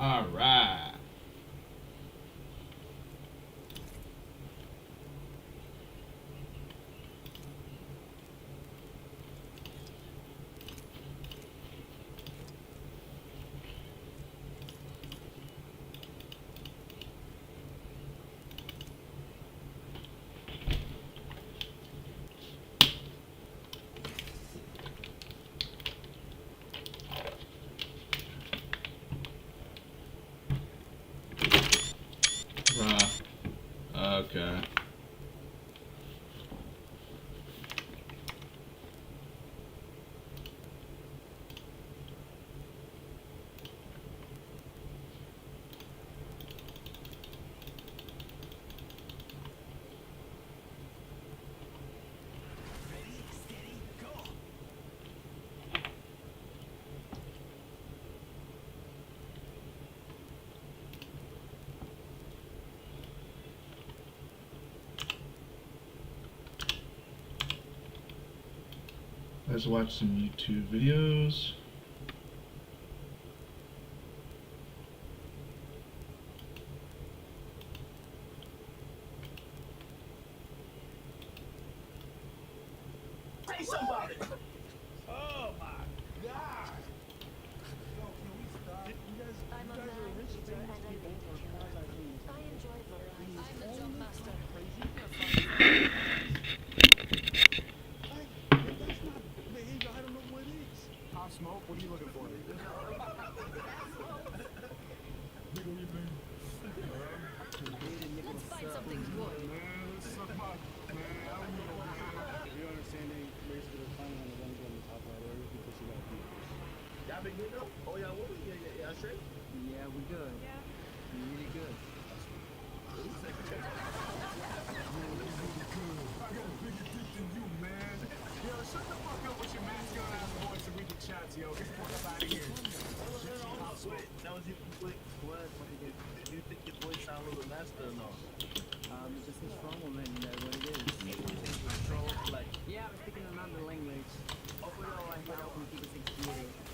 All right. Right. Okay. Let's watch some YouTube videos. Say somebody! Oh my God! Yo, can we stop? You guys are rich famous people or quasi-famous. I enjoy variety. I'm the jump master. Crazy. If that's not behavior, I don't know what is. Pop Smoke, what are you looking for? Let's find something good. You understand they basically are planning on the one going to the top right area because you got to beat this. Y'all been good though? Oh, y'all what? Yeah, straight? Yeah, we good. Yeah. We really good. I got a bigger dick than you, man. Yo, shut the fuck up with your masculine ass voice and read the chats, yo. Get the fuck up out of here. Wait, that was you, quick. What? Do you think your voice sound a little masculine or no? It's just a strong woman, that's what it is. Control, like, Yeah, I'm speaking another language. Overall, I hear out from people 68.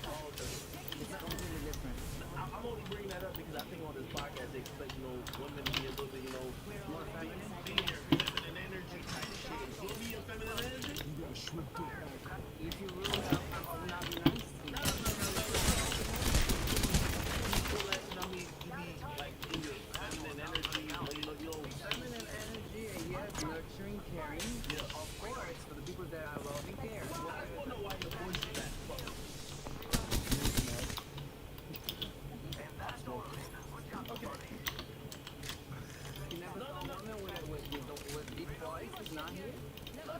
oh, okay. It's completely different. I'm only bringing that up because I think on this podcast they expect, women to be a little bit, More feminine. feminine energy type shit. You want to be a feminine energy? You gotta shrink it back. If you really I'll not be nice to you. You be like in your feminine energy, Feminine energy, yes, nurturing, caring. Yeah. Of course, for the people that I love and care. I don't know why your voice is that fucking. You never saw a woman with deep voice is not here. No, I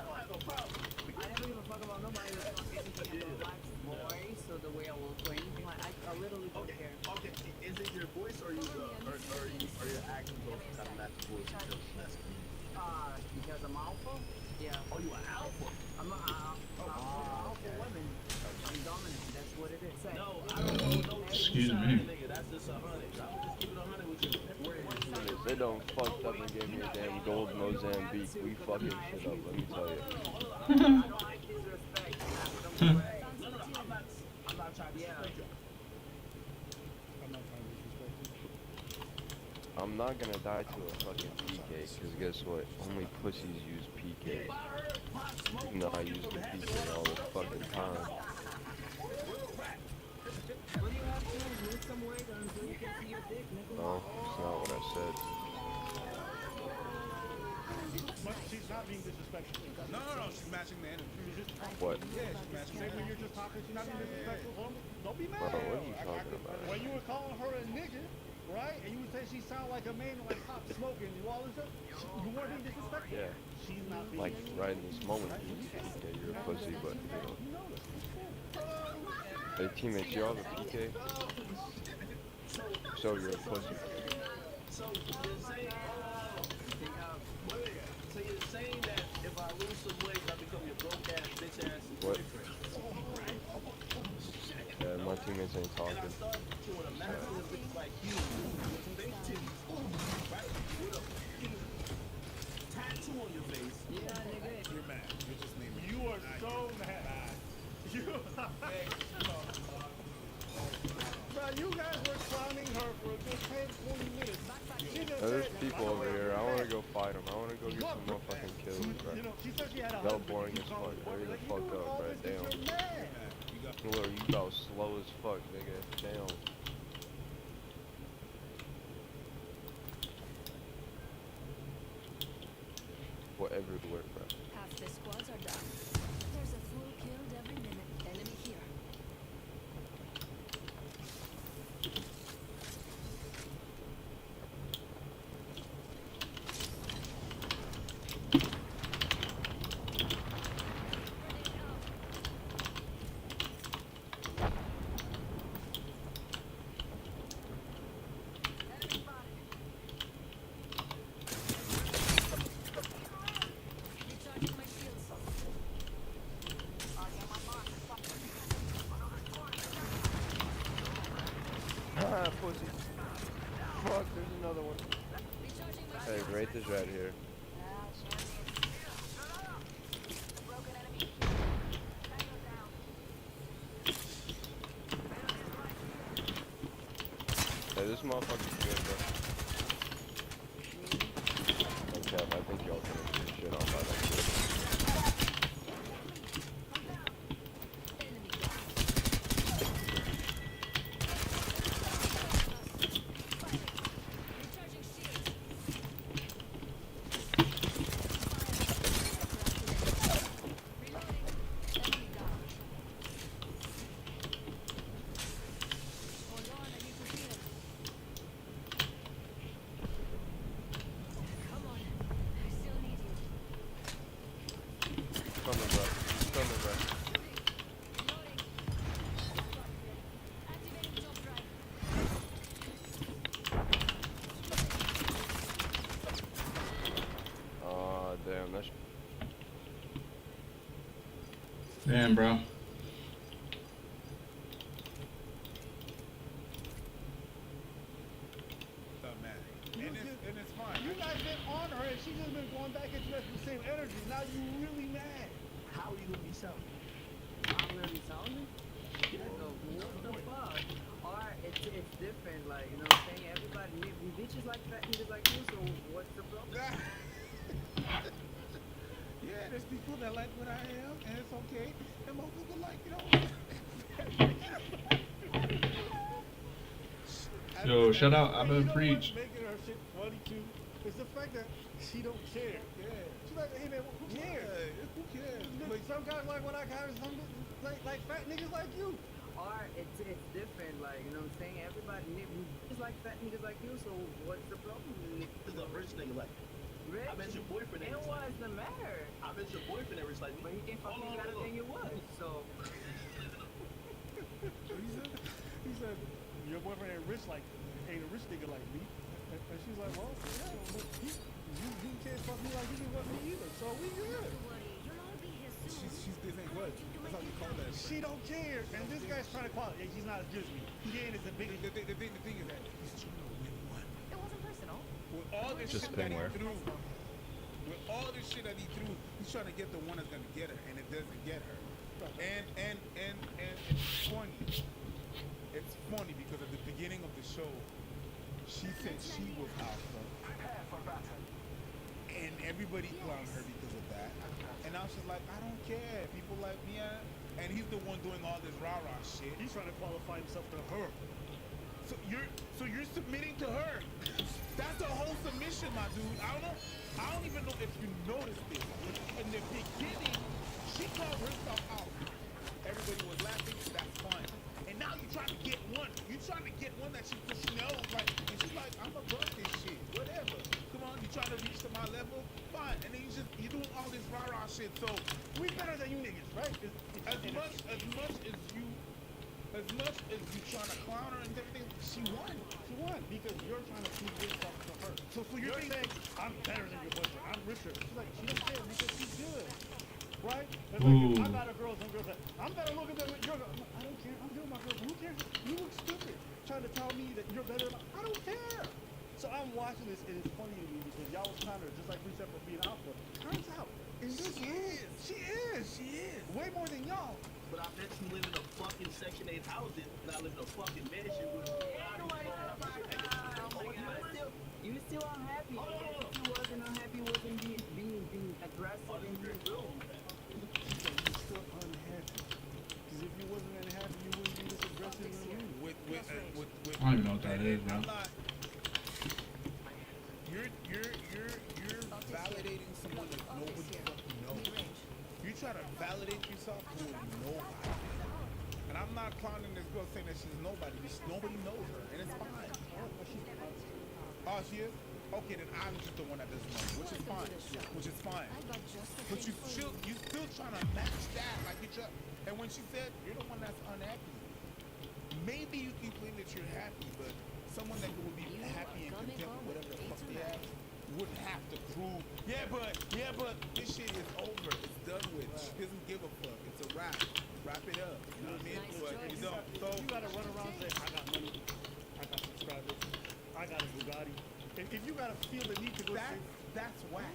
don't have no problem. I never give a fuck about nobody that's not anything about my voice or the way I look or anything like that. I literally don't care. Okay. Is it your voice or your actions or kind of match the voice that's Because I'm alpha? Yeah. Oh, you an alpha? I'm an alpha woman. I'm dominant. That's what it is. No, I don't know. Excuse me. Nigga, that's just 100. I would just keep it 100 with you. They don't fucked up and gave me a damn gold Mozambique. We fucking shit up, let me tell you. I don't like disrespect. No, I'm not trying to disrespect you. I'm not trying to disrespect you. I'm not gonna die to a fucking PK, cause guess what? Only pussies use PK. Even though I use the PK all the fucking time. What do you have to lose some weight until you can see your dick, nigga? No, that's not what I said. She's not being disrespectful. No, she's matching the energy. What? Yeah, she's matching. Say when you're just talking, she's not being disrespectful. Don't be mad. Bro, what are you talking about? When you were calling her a nigga, right? And you would say she sound like a man like Pop Smoking and all this stuff. You weren't being disrespectful. Yeah. She's not being Like, right in this moment, you use PK, you're a pussy, but, you know. Hey, teammates, y'all have a PK? So you're a pussy. So you're saying that if I lose some weight, I become your broke ass, bitch ass What? boyfriend. Yeah, my teammates ain't talking. And I start to a massive bitch like you, with big titties, right? With a fucking tattoo on your face. Yeah, nigga. You're mad. You're just mad. You are so mad. You are Bro, you guys were clowning her for a good 10, 20 minutes. She just Now, there's said, people over here. I want to go fight them. I want to go get some motherfucking kills, bro. you know, she said she had a Y'all husband. boring You as call fuck. her Hurry the like, you fuck doing up, all bro. this 'cause Damn. you're mad. Look, you about slow as fuck, nigga. Damn. What everywhere, bro. Half the squads are done. There's a fool killed every minute. Enemy here. Recharging my shields. Ah, pussy. Fuck, there's another one. Recharging my Hey, shields. Wraith is right here. Hey, this motherfucker's good, bro. Okay, I think y'all gonna get shit on by that shit. Enemy down. Recharging shields. Reloading. Enemy down. Hold on, I need to heal. Come on. I still need you. Coming, bro. Coming, bro. Reloading. Activating jump drive. Aw, damn, that's... Damn, bro. And it's fine. You guys been on her and she's just been going back and forth with the same energy. Now you really mad. How are you gonna be selling? I'm really sounding. What the fuck? Or it's different, like, you know what I'm saying? Everybody, we bitches like fat niggas like you, so what's the problem? Yeah, there's people that like what I am, and it's okay. And most people like, you know. Yo, shout out, I've You been know preach. what's making her shit funny too is the fact that she don't care. Yeah. She's like, hey man, who cares? Who cares? Like some guys like what I got, and some like fat niggas like you. Or it's different, like, you know what I'm saying? Everybody, we bitches like fat niggas like you, so what's the problem? Cause a rich nigga like Rich? I bet your boyfriend And ain't what's the matter? I bet your boyfriend ain't rich like But me. he can fuck you better than you was, so. He said, your boyfriend ain't a rich nigga like me. And she's like, well, yeah, but you can't fuck me like you can fuck me either. So we good. You'll all be here soon. She's this ain't what? That's how you call that. She don't care. And this guy's trying to call it. He's not as good as me. He ain't as big. The thing is that he's trying to win one. It wasn't personal. With all this Just shit that he pinware. threw, with all this shit that he threw, he's trying to get the one that's gonna get her, and it doesn't get her. And it's funny. It's funny because at the beginning of the show, she said she was alpha, and everybody clowned her because of that. And now she's like, I don't care. People like me, and he's the one doing all this rah-rah shit. He's trying to qualify himself to her. So you're submitting to her. That's a whole submission, my dude. I don't even know if you noticed this. In the beginning, she called herself out. Everybody was laughing. That's fine. And now you're trying to get one. You're trying to get one that she knows, like, and she's like, I'm above this shit. Whatever. Come on, you trying to reach to my level? Fine. And then you're doing all this rah-rah shit. So we better than you niggas, right? As much as you trying to clown her and everything, she won. She won because you're trying to prove yourself to her. So you're saying I'm better than your boyfriend. I'm richer. She's like, she don't care because she's good, right? It's like, I got a girl. Some girls say, I'm better looking than your girl. I don't care. I'm doing my girl. Who cares? You look stupid. Trying to tell me that you're better. I don't care. So I'm watching this, and it's funny to me because y'all was clowning her just like we said for being alpha. Turns out, in this room, she is way more than y'all. But I bet you live in a fucking Section 8 housing, and I live in a fucking mansion with. You still unhappy. If you wasn't unhappy, wasn't being aggressive and being rude. You're still unhappy. Because if you wasn't unhappy, you wouldn't be this aggressive and rude. I don't even know what that is, bro. I'm not. You're validating someone that nobody fucking knows. You try to validate yourself with nobody. And I'm not clowning this girl saying that she's nobody. Nobody knows her, and it's fine. Oh, she is? Okay, then I'm just the one that doesn't know, which is fine. Which is fine. But you still trying to match that, like you just. And when she said you're the one that's unhappy, maybe you can claim that you're happy, but someone that would be happy and content with whatever the fuck they have would have to prove. Yeah, but this shit is over. It's done with. She doesn't give a fuck. It's a wrap. Wrap it up. You know what I mean? But you don't. So You gotta run around and say, I got money, I got subscribers, I got a Bugatti. If you gotta feel the need to go that's whack.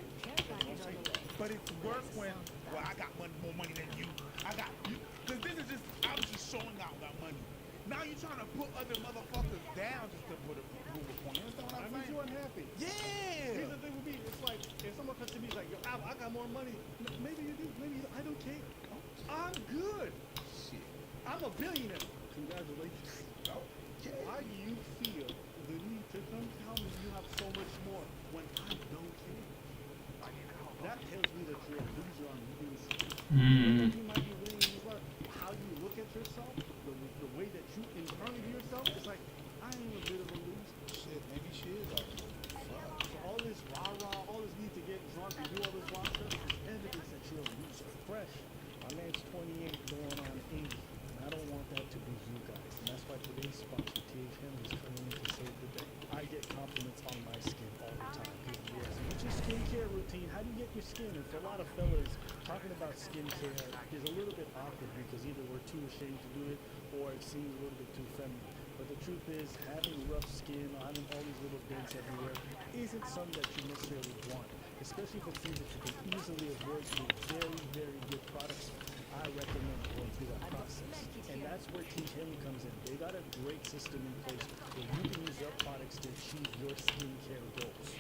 But it's worse when, well, I got more money than you. I got you. Because this is just, I'm just showing out my money. Now you're trying to put other motherfuckers down just to put a prove a point. You understand what I I'm mean, saying? you unhappy. Yeah. Here's the thing with me, it's like, if someone comes to me, like, yo, I got more money. Maybe you do, maybe you don't. I don't care. I'm good. Shit. I'm a billionaire. Congratulations. Okay. Why do you feel the need to come tell me you have so much more when I don't care? That tells me that you're a loser on the inside. You might be winning as well. How you look at yourself, the way that you internally view yourself, it's like, I am a bit of a loser. Shit, maybe she is already. Fuck. So all this rah-rah, all this need to get drunk and do all this wild stuff is evidence that you're a loser. Fresh. My man's 28 going on 80. And I don't want that to be you guys. And that's why today's sponsor, THM, is coming in to save the day. I get compliments on my skin all the time. People ask me, what's your skincare routine? How do you get your skin? And for a lot of fellas, talking about skincare is a little bit awkward because either we're too ashamed to do it or it seems a little bit too feminine. But the truth is, having rough skin or having all these little dents everywhere isn't something that you necessarily want, especially for things that you can easily avoid through very, very good products. I recommend going through that process. And that's where THM comes in. They got a great system in place where you can use their products to achieve your skincare goals.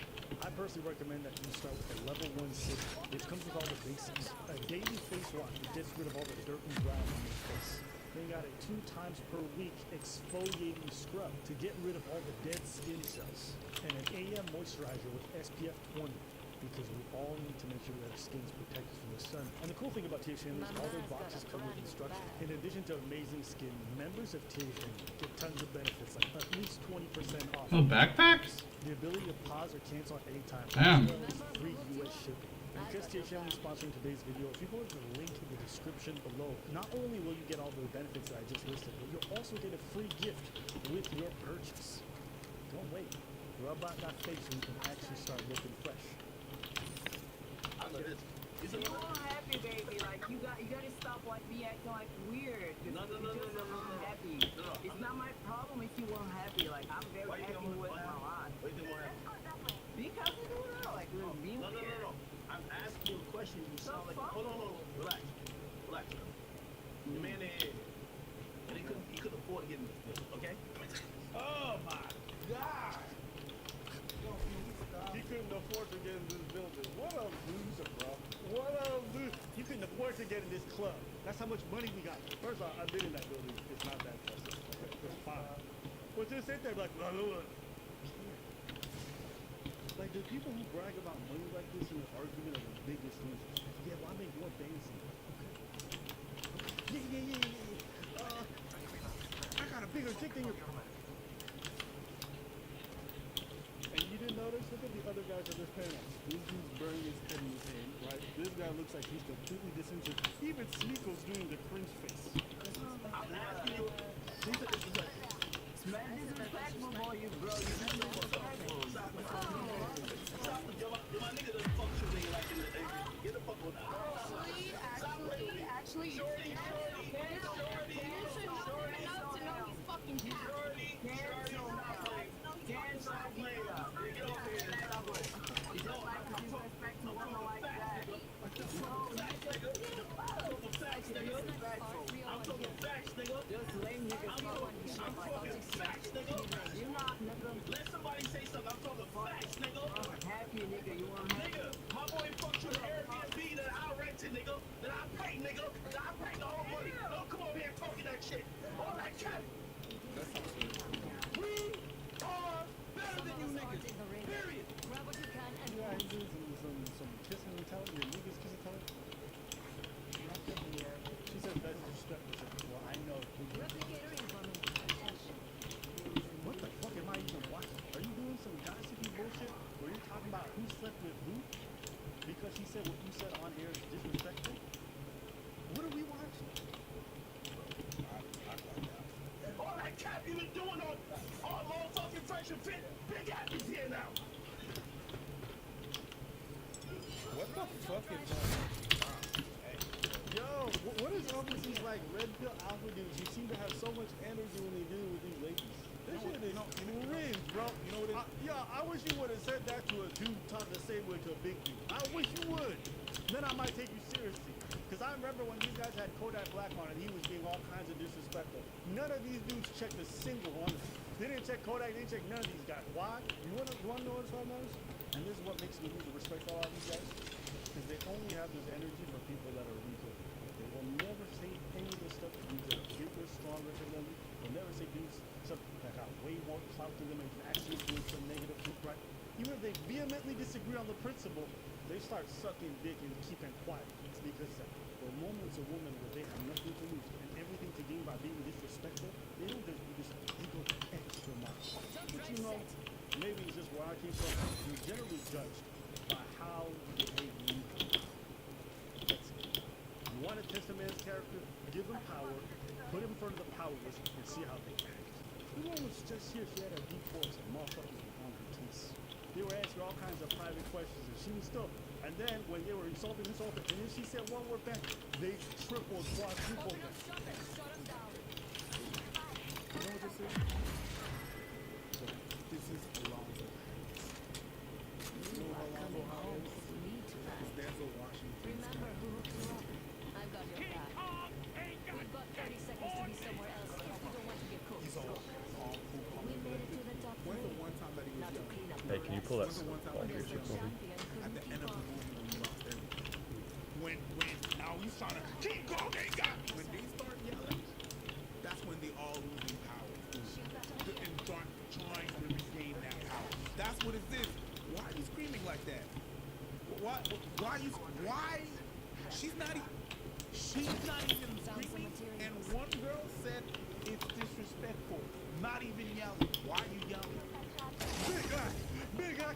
I personally recommend that you start with a level 1 system, which comes with all the basics. A daily face wash that gets rid of all the dirt and grime on your face. Then got a 2 times per week exfoliating scrub to get rid of all the dead skin cells. And an AM moisturizer with SPF 20. Because we all need to make sure that our skin's protected from the sun. And the cool thing about THM is all their boxes come with instructions. In addition to amazing skin, members of THM get tons of benefits, like at least 20% off. Oh, backpacks? The ability to pause or cancel at any time. Damn. As well as free US shipping. And because THM is sponsoring today's video, if you go to the link in the description below, not only will you get all the benefits that I just listed, but you'll also get a free gift with your purchase. Don't wait. Rub out that face so you can actually start looking fresh. I love this. It's a You unhappy, baby. Like, you gotta stop, like, me acting like weird. No. Unhappy. No. It's not my problem if you unhappy. Like, I'm very Why you happy think I'm with my life. Why you think I'm happy? Because you know, like, we're being No. I'm asking you a question. You sound like. Hold on. Relax. The man there, and he couldn't afford to get in this building, okay? Oh my God. He couldn't afford to get in this building. What a loser, bro. What a loser. You couldn't afford to get in this club. That's how much money we got. First of all, I've been in that building. It's not that impressive. It's fine. But just sit there like, blah, blah, blah. Like, the people who brag about money like this in an argument are the biggest losers. Yeah, well, I make more banks than you. Okay. Yeah. I got a bigger dick than you. And you didn't notice? Look at the other guys on this panel. This dude's burning his head in his hand, right? This guy looks like he's completely disinterested. Even Sneako's doing the cringe face. I'm asking you. Man, disrespectful for you, bro. You disrespectful. Yo, my nigga doesn't fuck with you like in the day. Get the fuck on out. Actually, you should enough to know he's fucking I'm talking facts, nigga. Just Yo, what is up with these like red pill alpha dudes? You seem to have so much energy when they deal with these ladies. This shit is cringe, bro. You know what it is? I wish you would have said that to a dude talking the same way to a big dude. I wish you would. Then I might take you seriously. Because I remember when these guys had Kodak Black on and he was being all kinds of disrespectful. None of these dudes checked a single one. They didn't check Kodak, they didn't check none of these guys. Why? You wanna know what's wrong, Mars? And this is what makes me lose the respect for all of these guys. Because they only have this energy for people that are weaker. They will never say any of this stuff to dudes that are bigger, stronger than them. They'll never say dudes that got way more clout than them and can actually do some negative shit, right? Even if they vehemently disagree on the principle, they start sucking dick and keeping quiet. It's because the moment's a woman where they have nothing to lose and everything to gain by being disrespectful, they don't just do this. They go extra mile. But you know, maybe it's just where I came from. You're generally judged by how you behave legally. That's it. You want to test a man's character, give him power, put him in front of the powerless, and see how they act. The woman was just here, she had a deep voice, and motherfuckers were on her case. They were asking all kinds of private questions, and she was still. And then when they were insulting, and then she said one word back, they tripled, quadrupled. You know what this is? So this is Alonzo Hayes. You know Alonzo Hayes? It's Denzel Washington. Remember who hooked you up. I've got your back. We've got 30 seconds to be somewhere else. We don't want to get cooked. He's all cool. We made it to the top When's the three. one time that he was Now to young? clean up Hey, the can you rest. pull that When's the one time that he There's was the young? champion At couldn't the keep end of the up. movie when he lost everything. When now he's trying to keep going, they got me. When they start yelling, that's when they all losing power and start trying to regain that power. That's what it is. Why are you screaming like that? Why you? Why? She's not even screaming. And one girl said it's disrespectful. Not even yelling. Why are you yelling? Big guy.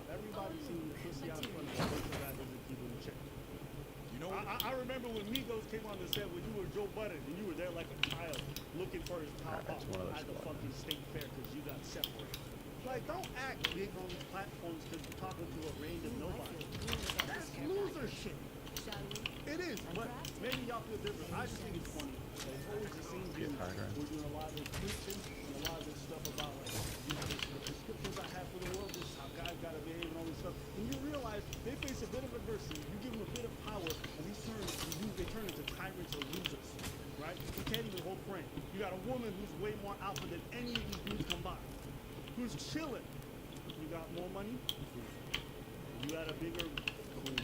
Everybody's seen the pussy out front of the person that doesn't keep him in check. You know, I remember when Migos came on the set when you were Joe Budden and you were there like a child looking for his top That's one of those at the spots. fucking state fair because you got separated. Like, don't act big on these platforms because you're talking to a random nobody. That's loser shit. Shall we? It is, but maybe y'all feel different. I just think it's funny. That it's always the same dude. We're doing a lot of this preaching and a lot of this stuff about like the prescriptions I have for the world, this is how guys gotta behave and all this stuff. And you realize they face a bit of adversity, you give them a bit of power, and they turn into tyrants or losers. Right? You can't even hold friend. You got a woman who's way more alpha than any of these dudes combined. Who's chilling. You got more money? You got a bigger cool.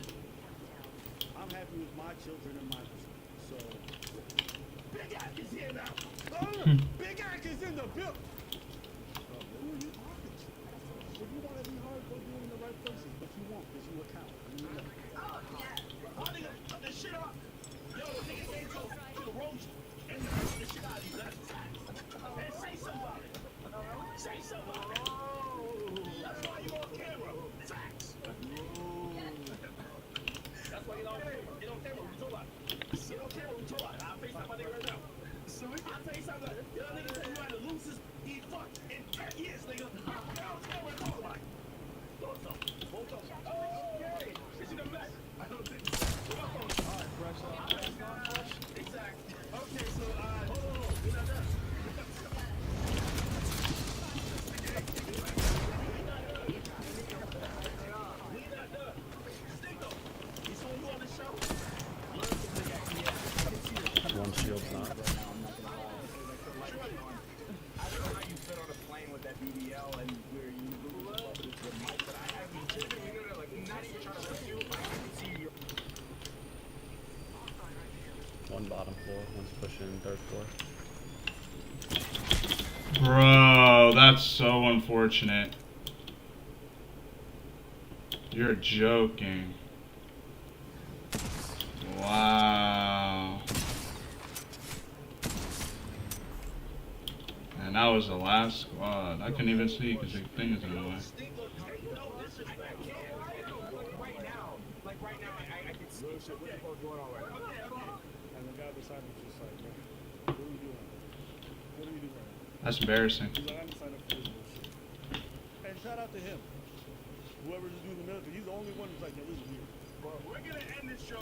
I'm happy with my children and my husband. So Big Ack is here now. Oh, Big Ack is in the building. Who are you talking to? If you want to be hard, go do it in the right places, but you won't because you account. You know. Why nigga cut this shit up? Yo, the nigga came to the road and the shit out of you. And say something about it. Say something about it. That's why you on camera. Facts. That's why you on camera. Get on camera. We talk about it. Get on camera. We talk about it. I'll face my nigga right now. So I'll tell you something. Yo, nigga said you had the loosest he fucked in 10 years, nigga. Get on camera and talk about it. Don't talk. Won't talk. Okay. Is he the best? I don't think so. Alright, fresh. Exactly. Okay, so hold on. We're not done. One shield's not. I don't know how you fit on a plane with that BBL and where you move up with the mic, but I genuinely, like, not even trying to rescue, I can see your... One bottom floor, one's pushing third floor. Bro, that's so unfortunate. You're joking. Wow. And that was the last squad. I couldn't even see because the thing is in the way. Right now, I can see what's going on right now. And the guy beside me was just like, man, what are you doing? What are you doing right now? That's embarrassing. He's like, I'm signed up for this bullshit. And shout out to him. Whoever's doing the military, he's the only one who's like, yeah, this is weird. this show.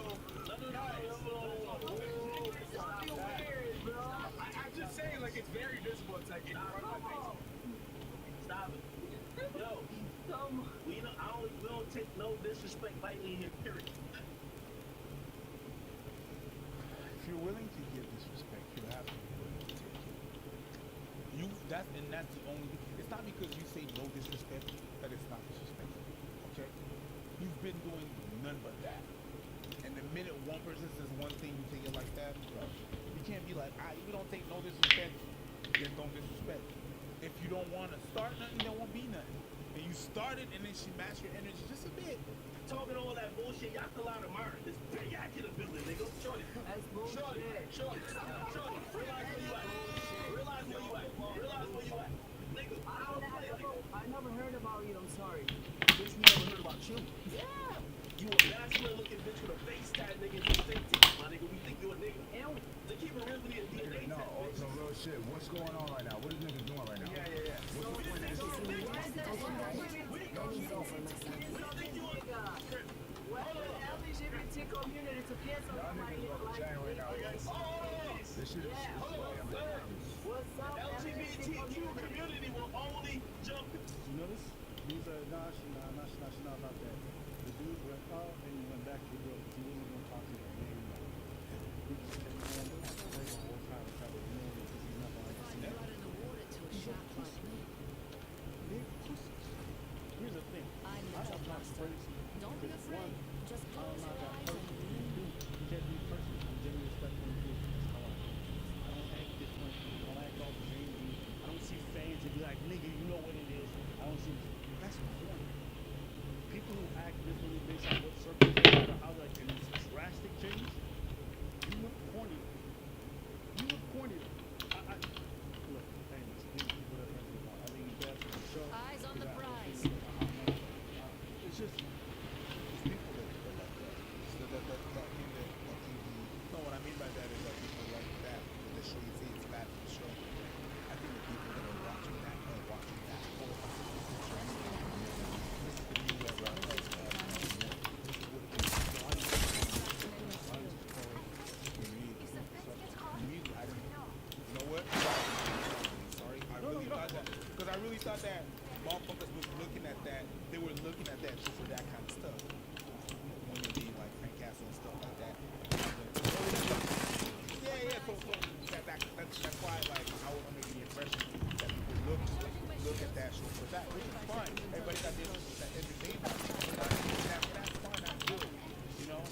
I'm just saying, like, it's very visible. It's like in front of my face. Stop it. Yo, we don't take no disrespect lightly here, period. If you're willing to give disrespect, you have to be willing to take it. That's the only. It's not because you say no disrespect that it's not disrespectful. Okay? You've been doing none but that. And the minute one person says one thing, you take it like that, bro. You can't be like, if you don't take no disrespect, then don't disrespect. If you don't want to start nothing, there won't be nothing. And you started, and then she matched your energy just a bit. Talking all that bullshit, y'all collide tomorrow. This big act in the building, nigga. Shorty. That's bullshit. Shorty. Realize where you at. Realize where you at. Realize where you at. Nigga, I don't play like that. I never heard about you, I'm sorry. Bitch, we never heard about you. Yeah. You a masculine looking bitch with a face tag, nigga. You think my nigga. We think you a nigga. And To keep it real with you, DNA No, test, bitch. some real shit. What's going on right now? What is niggas doing right now? Yeah. What's the point of this? LGBT community to piensa Y'all like niggas off the chain right now, guys. This shit is what's up, LGBTQ community will only jump. You notice? These are not about that. The dude went out and he went back to the girl because he wasn't gonna talk to her. He just kept going back to the whole time and tried to ignore it because he's not gonna If I understand. got in the water to a shop like me, Big pussies. Here's the thing. I'm the I drug don't talk master. crazy. Don't be Because afraid. one, Just I'm close not your that eyes person. and Two, you can't be personal. I'm genuinely respectful of you. That's how I am. I don't act different. I don't act all crazy. I don't see fans and be like, nigga, you know what it is. I don't see. That's corny. People who act differently based on what circumstances or how like in drastic change, you look corny. You look corny. Look, famous. These people that are people. I think you guys for the show. eyes on the prize. It's just it's people that like that. No, what I mean by that is that people like that, when they show you say it's bad for the show. I think the people that are watching that for the show. This is the new web right now. This is what it is. You know what? Sorry, because I really thought that motherfuckers was looking at that. They were looking at that just for that kind of stuff. Women being like Frank Castle and stuff like that. Yeah. So that's why like I was under the impression that people look at that show for that, which is fine. Everybody got their entertainment. That's fine. That's good. You know.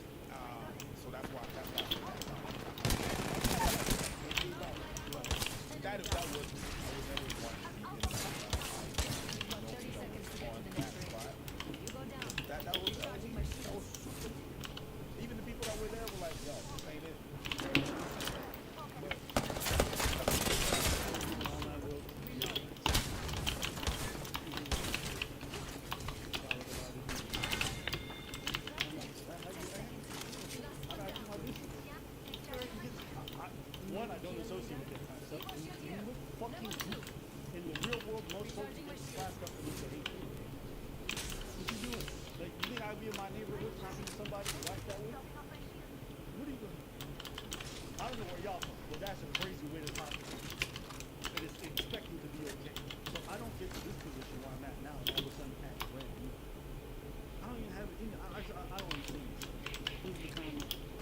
So that's why. That was. I would never want to be in About 30 seconds to get to the next ring. You go down. that was super. Even the people that were there were like, yo, this ain't it. One, I don't associate with that kind of stuff. You look fucking good. In the real world, most folks get classed up for this behavior. What you doing? Like, you think I'd be in my neighborhood talking to somebody who likes that way? What are you doing? I don't know where y'all from, but that's a crazy way to talk to people. But it's expecting to be okay. So I don't get to this position where I'm at now, and all of a sudden act brand new. I don't even have it in me. I don't understand this. Please become.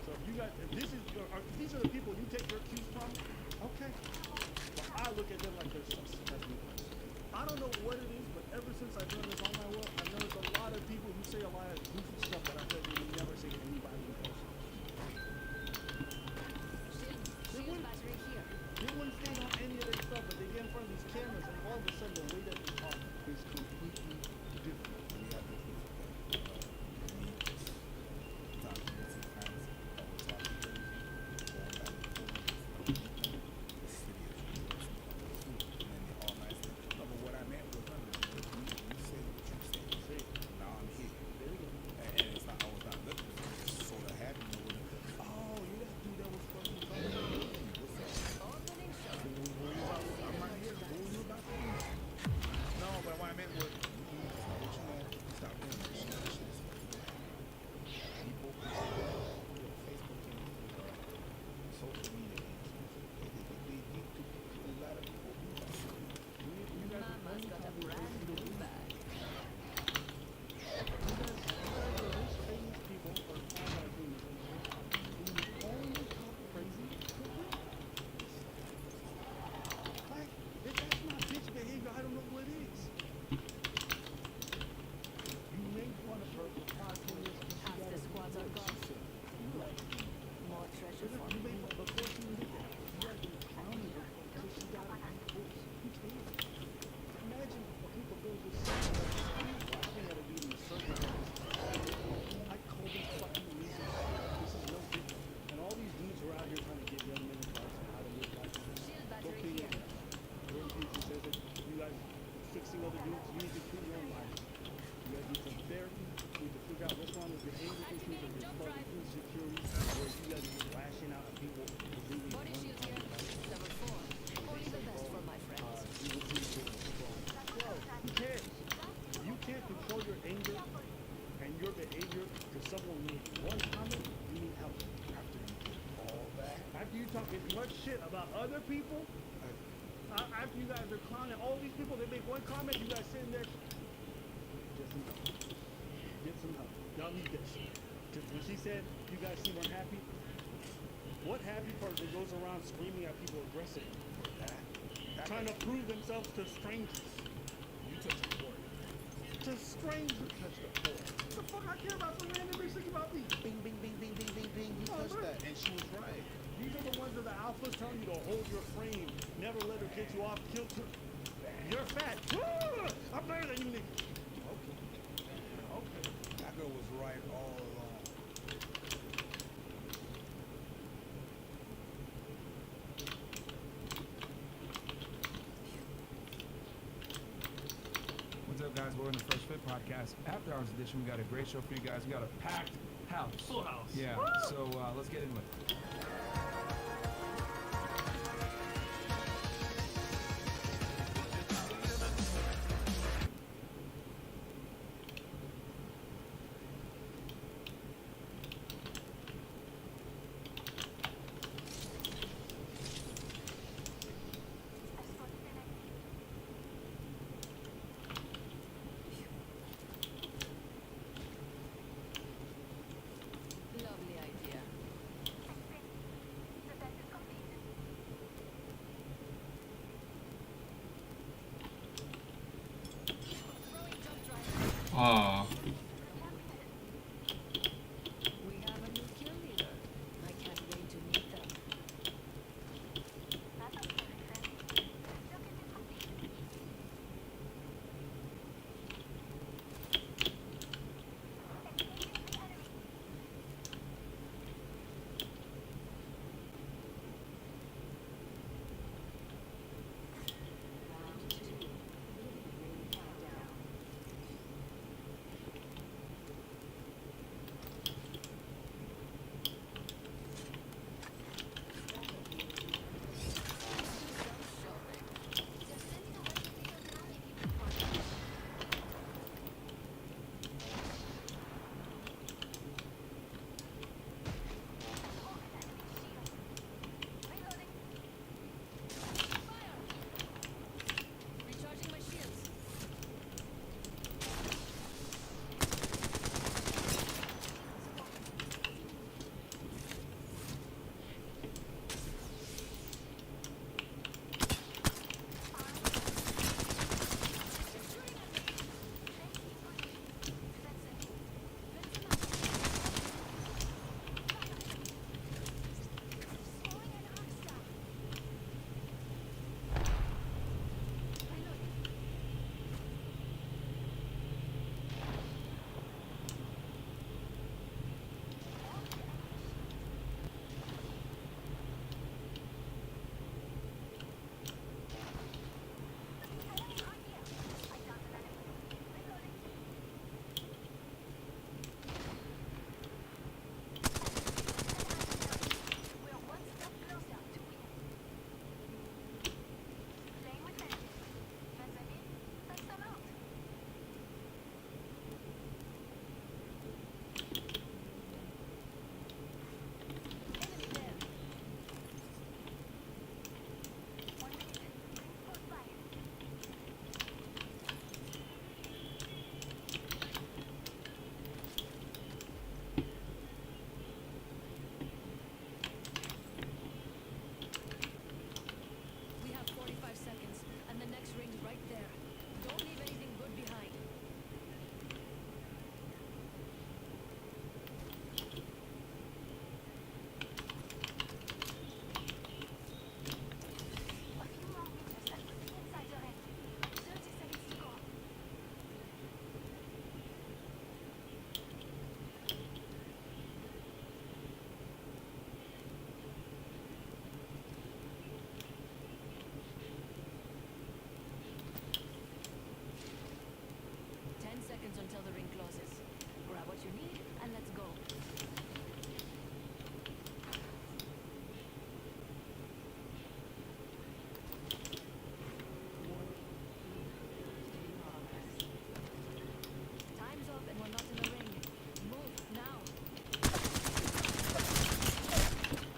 So if you guys, if this is your, these are the people you take your cues from, okay. But I look at them like they're suspect. I don't know what it is, but ever since I've done this online world, I've noticed a lot of people who say a lot of goofy stuff that I said in the talking much shit about other people, after you guys are clowning all these people, they make one comment, you guys sitting there. Get some help. Get some help. Y'all need this. Just when she said you guys seem unhappy, what happy person goes around screaming at people aggressively? Trying to prove themselves to strangers. You touched the board. To strangers. Touch the board. What the fuck I care about some random bitch thinking about me? Bing, bing, bing, bing, bing, bing, bing. You touched that, and she was right. These are the ones that the alphas telling you to hold your frame, never let her get you off kilter. You're fat. I'm better than you niggas. Okay. That girl was right all along. What's up, guys? We're in the First Fit podcast. After Hours edition, we got a great show for you guys. We got a packed house. Full house. Yeah. So let's get into it. Lovely idea.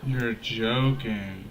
You're joking.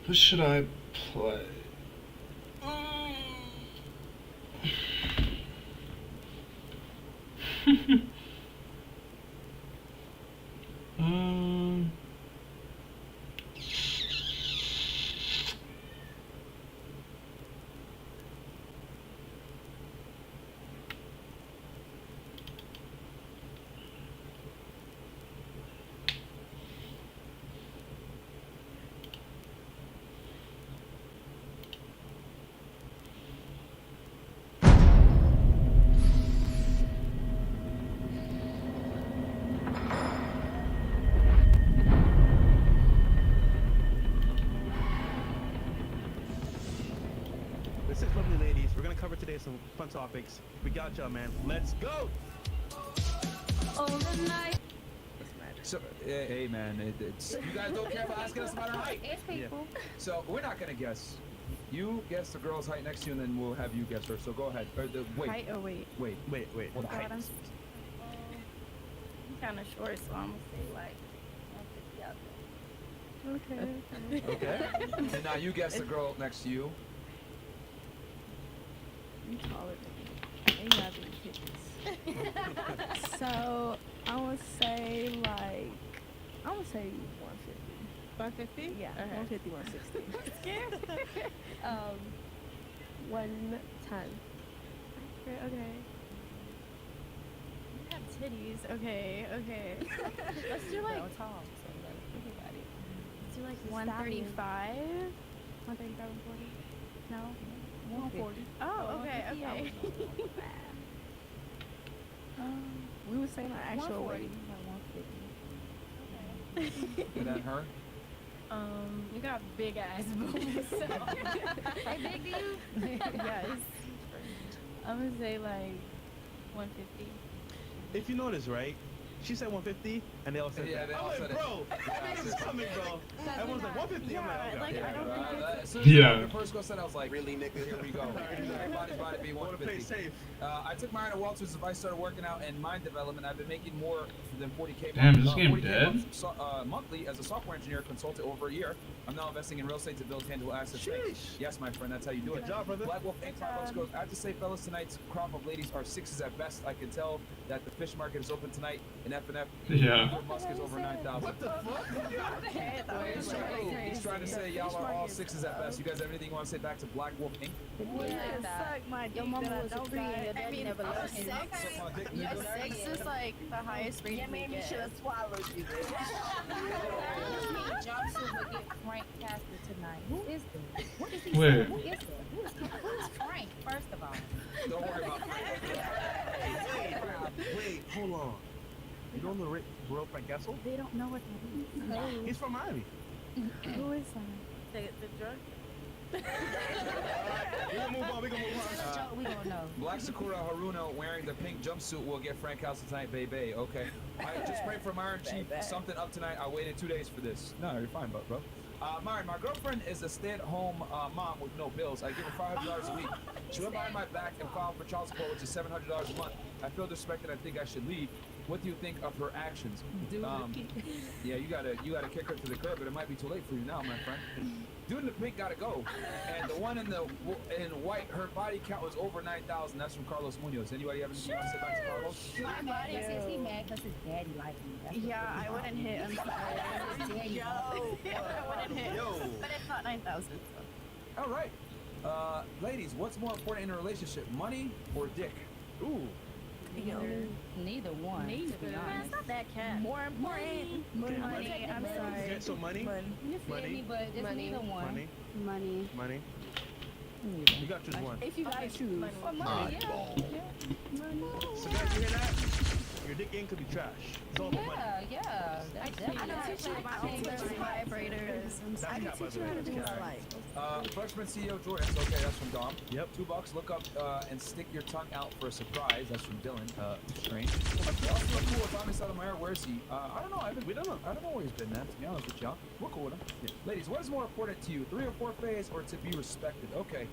What should I play? This is lovely, ladies. We're gonna cover today some fun topics. We got y'all, man. Let's go. So, hey man, it's you guys don't care about asking us about our height. It's people. So we're not gonna guess. You guess the girl's height next to you, and then we'll have you guess her. So go ahead. Wait. Height or weight? Wait. What height? I'm kind of short, so I'm gonna say like 150 out there. Okay. And now you guess the girl next to you. You taller than me. You gotta be kids. So I would say 150. 150? Yeah, Okay. 150, 160. Scared? 110. Okay. You have titties. Okay. Let's do like tall. So everybody. Let's do like 135. 135, 140. No. 140. Oh, okay. We were saying our actual weight. And then her. You got big ass boobs. How big do you? Yes. I'm gonna say like 150. If you notice, right? She said 150, and they all said Yeah, that. they all I'm said like, it. bro, that nigga's coming, bro. Everyone's like 150. I'm Yeah, like, okay. I don't think As soon as the first girl said, I was like, Really, nigga? here we go. Everybody's about to be Want to play 150. safe? I took Mariana Walters' advice, started working out in mind development. I've been making more than 40K Damn, is this game dead? monthly as a software engineer consultant over a year. I'm now investing in real estate to build tangible assets. Sheesh. Yes, my friend, that's how you do it. Good job, brother. Black Wolf Inc. Starbucks goes, I have to say, fellas, tonight's crop of ladies are sixes at best. I can tell that the fish market is open tonight in F&F. Yeah. Musk is over 9,000. What the fuck? He's trying to say y'all are all sixes at best. You guys have anything you want to say back to Black Wolf Inc? Suck my dick. Your mama that I was a don't free and your got. daddy never loved you. Sex is like the highest rating we get. swallowed you. Johnson will get Frank Casper tonight. Who is that? What is he Wait. saying? Who is that? Who's Frank, first of all? Don't worry about Wait, hold on. You don't know the real Frank Castle? They don't know what that is. He's from Miami. Who is that? The drug? We're gonna move on. We Oh no. Black Sakura Haruno wearing the pink jumpsuit will get Frank House tonight, baby. Okay. I just prayed for Myron Chief. Something up tonight. I waited 2 days for this. No, you're fine, bro. Myron, my girlfriend is a stay-at-home mom with no bills. I give her $500 a week. She went behind my back and filed for child support, which is $700 a month. I feel disrespected. I think I should leave. What do you think of her actions? Yeah, you gotta kick her to the curb, but it might be too late for you now, my friend. Dude in the pink gotta go, and the one in white, her body count was over 9,000. That's from Carlos Munoz. Anybody have anything to say back to Carlos? My body says he mad because his daddy like me. That's what Yeah, I wouldn't hit. I'm sorry. Yo. I wouldn't hit. But it's not 9,000. All right, ladies, what's more important in a relationship, money or dick? Ooh. Neither one. Man, it's not that cat. More important. Money. I'm sorry. Okay, so money. You feel me? But it's neither one. Money. You got to choose one. If you gotta choose. For money, So guys, you hear that? Your dick game could be trash. It's all about money. Yeah. I can teach you my fingers, vibrators. That's I can not teach you how to do slide. Freshman CEO Jordan. Okay, that's from Dom. Yep. $2. Look up and stick your tongue out for a surprise. That's from Dylan. Strange. Also cool with Tommy Sotomayor. Where is he? I don't know. We don't know. I don't know where he's been, man. To be honest with y'all, we're cool with him. Yeah. Ladies, what is more important to you, 3 or 4 phase, or to be respected? Okay.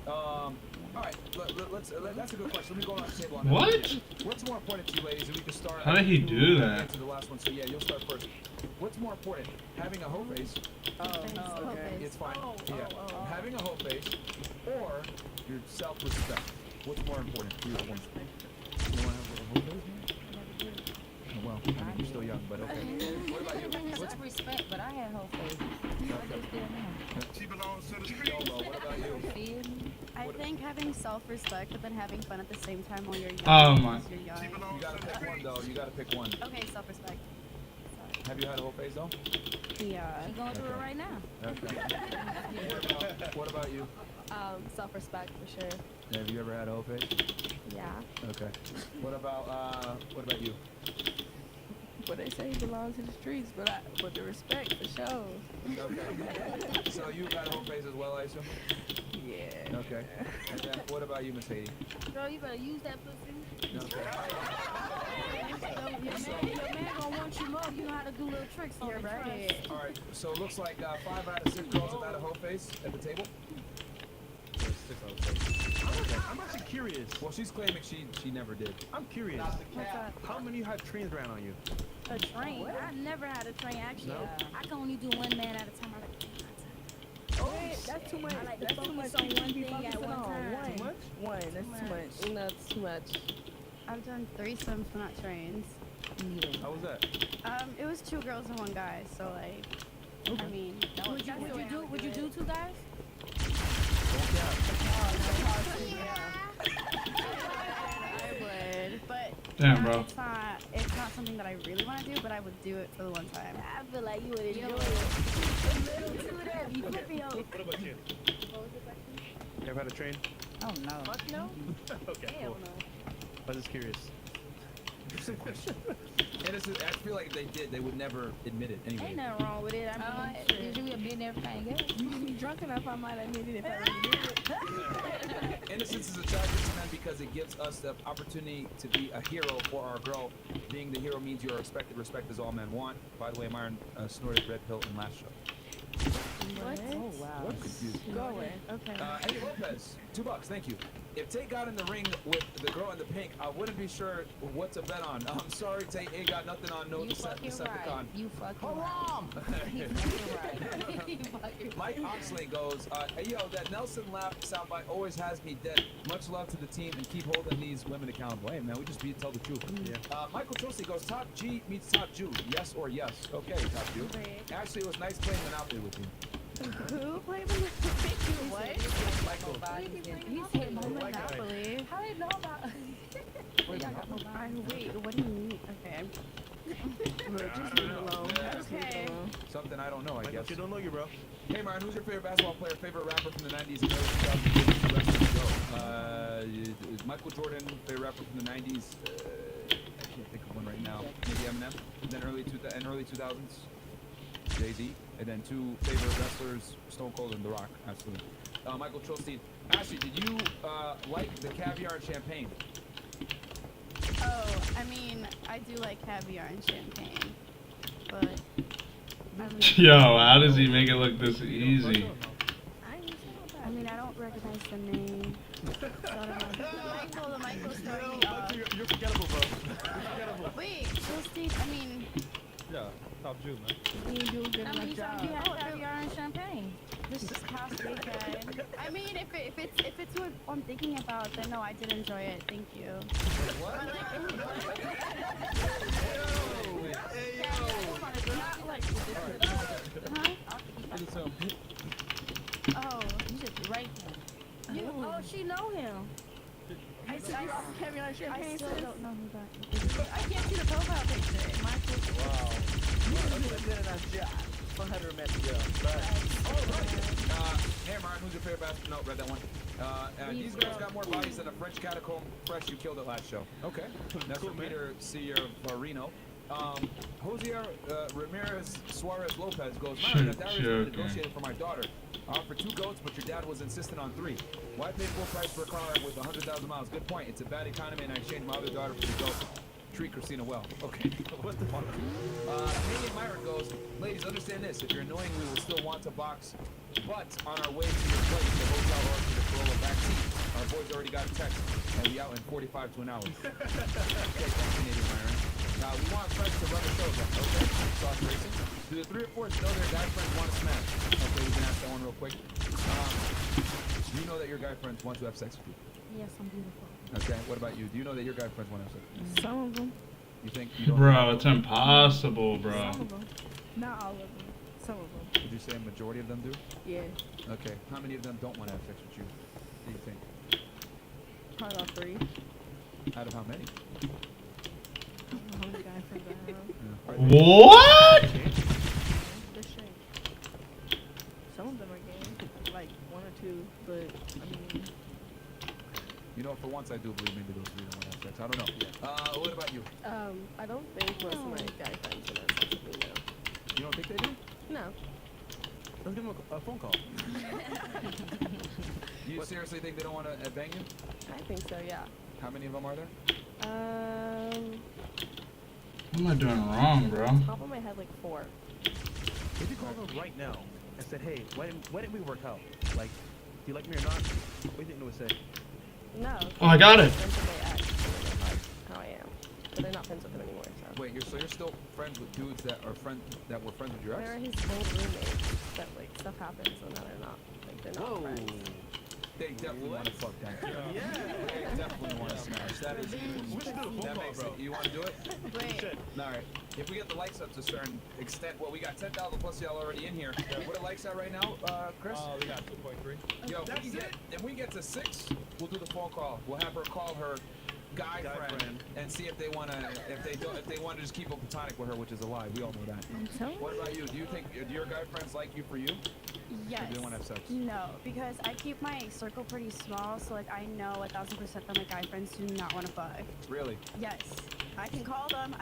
All right. That's a good question. Let me go around the table on that. What? What's more important to you, ladies? And we can start. How did he do that? To the last one. So yeah, you'll start first. What's more important, having a hoe face? Okay. It's fine. Having a hoe face or your self-respect. What's more important for you? You want to have a hoe face? Oh, well, I mean, you're still young, but okay. What about you? What's respect? But I had whole face. She belongs to the street. What about you? I think having self-respect, but then having fun at the same time while you're young. Oh my. You're young. You gotta pick one, though. You gotta pick one. Okay, self-respect. Have you had a whole face, though? Yeah. She's going through it right now. Okay. What about you? Self-respect for sure. Have you ever had a whole face? Yeah. Okay. What about you? But they say he belongs to the streets, but the respect for sure. Okay. So you got a whole face as well, I assume? Yeah. Okay. And then what about you, Miss Haiti? Girl, you better use that pussy. Okay. Your man gonna want you more. You know how to do little tricks on You're the right. trust. All right. So it looks like 5 out of 6 girls have had a whole face at the table. I'm actually curious. Well, she's claiming she never did. I'm curious. How many had trains ran on you? A train? I never had a train, actually. No? I can only do one man at a time. I like That's too much. I like to That's too focus much. on one thing at one time. Too much? One. That's too much. No, it's too much. I've done threesomes, but not trains. How was that? It was 2 girls and 1 guy, so like, I mean, Would you do 2 guys? I would, but Damn, bro. it's not something that I really want to do, but I would do it for the one time. I feel like you would enjoy it. You could be on. What about you? You ever had a train? Oh no. Fuck no. Okay, Hell cool. no. I was just curious. Interesting question. I feel like if they did, they would never admit it anyway. Ain't nothing wrong with it. I mean, usually admitting everything else. You get me drunk enough, I might admit it if I really did it. Innocence is attractive to men because it gives us the opportunity to be a hero for our girl. Being the hero means you are expected. Respect is all men want. By the way, Myron snorted red pill in last show. What? Oh wow. I'm confused. Go away. Okay. Eddie Lopez, $2. Thank you. If Tay got in the ring with the girl in the pink, I wouldn't be sure what to bet on. I'm sorry, Tay ain't got nothing on no You fucking Decepticon. right. You fucking right. You fucking right. You fucking Mike Oxley goes, hey, yo, that Nelson laugh soundbite always has me dead. Much love to the team and keep holding these women accountable. Hey, man, we just be tell the truth. Yeah. Michael Chelsea goes, Top G meets Top Jew. Yes or yes? Okay, Top Jew. Actually, it was nice playing Monopoly with you. Who played Monopoly? What? Michael. He's hitting Oh, Monopoly. How they know about Wait, what do you mean? Okay. Just leave it alone. Just leave Okay. it alone. Something I don't know, I guess. You don't know you, bro. Hey, Myron, who's your favorite basketball player, favorite rapper from the 90s and early 2000s? Go. Michael Jordan, favorite rapper from the 90s. I can't think of one right now. Maybe Eminem. And then early 2000s, Jay-Z. And then 2 favorite wrestlers, Stone Cold and The Rock. Absolutely. Michael Chilstein, Ashley, did you like the caviar and champagne? Oh, I mean, I do like caviar and champagne, but Yo, how does he make it look this easy? I mean, I don't recognize the name. So I don't know. The Michael story. You're forgettable, bro. You're forgettable. Wait, so Steve, I mean, Yeah, top Jew, man. You do a good I mean, enough job. you had caviar and champagne. This is past weekend. I mean, if it's what I'm thinking about, then no, I did enjoy it. Thank you. What? But like, oh, You just right there. oh, she know him. I Caviar and champagne. still don't know who that is. I can't see the profile picture. It might be Wow. Hey, Martin, who's your favorite basketball? No, read that one. These girls got more bodies than a French catacomb. Fresh, you killed it last show. Okay. That's from Peter C. Varino. Josier Ramirez Suarez Lopez goes, Myron, a dowry is negotiated for my daughter. I offered 2 goats, but your dad was insistent on 3. Why pay full price for a car with 100,000 miles? Good point. It's a bad economy, and I exchanged my other daughter for the goat. Treat Christina well. Okay. What the fuck? Canadian Myron goes, ladies, understand this. If you're annoying, we will still want to box. But on our way to your place, the hotel or to the Corolla backseat, our boys already got a text, and we out in 45 to an hour. Okay, thanks, Canadian Myron. We want friends to run the show then. Okay, Sauce Racing. Do the 3 or 4s know their guy friends want to smash? Okay, we can ask that one real quick. Do you know that your guy friends want to have sex with you? Yes, I'm beautiful. Okay, what about you? Do you know that your guy friends want to have sex with you? Some of them. You think you don't? Bro, it's impossible, bro. Some of them. Not all of them. Some of them. Would you say a majority of them do? Yeah. Okay, how many of them don't want to have sex with you? Do you think? Probably about 3. Out of how many? I don't know how many guy friends I have. What? This shit. Some of them are gay. Like 1 or 2, but I mean. You know, for once I do believe maybe those 3 don't want to have sex. I don't know. What about you? I don't think most of my guy friends would have sex with me, no. You don't think they do? No. Let's give him a phone call. You seriously think they don't want to bang you? I think so, yeah. How many of them are there? What am I doing wrong, bro? Top of my head, like 4. If you called them right now and said, hey, why didn't we work out? Like, do you like me or not? What do you think they would say? No. Oh, I got it. How I am. But they're not friends with him anymore, so. Wait, you're still friends with dudes that are that were friends with your ex? They're his old roommates that, like, stuff happens, so now they're not. Like, they're not friends. They definitely want to fuck that. Yeah. They definitely want to smash. That is even. We should do a phone That call, makes bro. it. You want to do it? wait. All right. If we get the likes up to a certain extent, well, we got 10,000 plus y'all already in here. What are the likes at right now, Chris? We got 2.3. Yo, if we get to 6, we'll do the phone call. We'll have her call her guy friend and see if they want to, if they want to just keep it platonic with her, which is a lie. We all know that. What about you? Do you think do your guy friends like you for you? Yes. Or do they want to have sex? No, because I keep my circle pretty small, so like I know 1000% that my guy friends do not want to fuck. Really? Yes. I can call them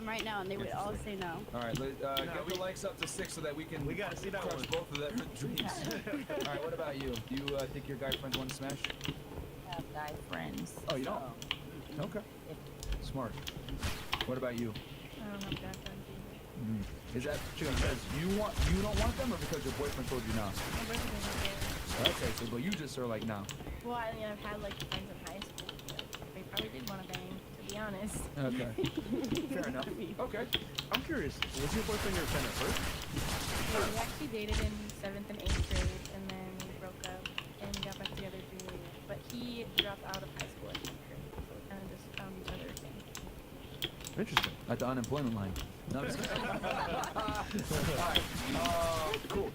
right now, and they would all say no. All right, get the likes up to 6 so that we can gotta see that crush one. both of them dreams. All right, what about you? Do you think your guy friends want to smash? I have guy friends. Oh, you don't? Okay. Smart. What about you? I don't have guy friends either. Is that because you don't want them, or because your boyfriend told you no? My boyfriend doesn't care. Okay, so but you just are like no. Well, I mean, I've had like friends in high school. They probably did want to bang, to be honest. Okay. Fair enough. Okay. I'm curious, was your boyfriend your friend at first? Yeah, we actually dated in 7th and 8th grade, and then we broke up and got back together junior year. But he dropped out of high school at junior year, so we kind of just found each other again. Interesting. At the unemployment line. No, I'm just kidding. Alright, cool.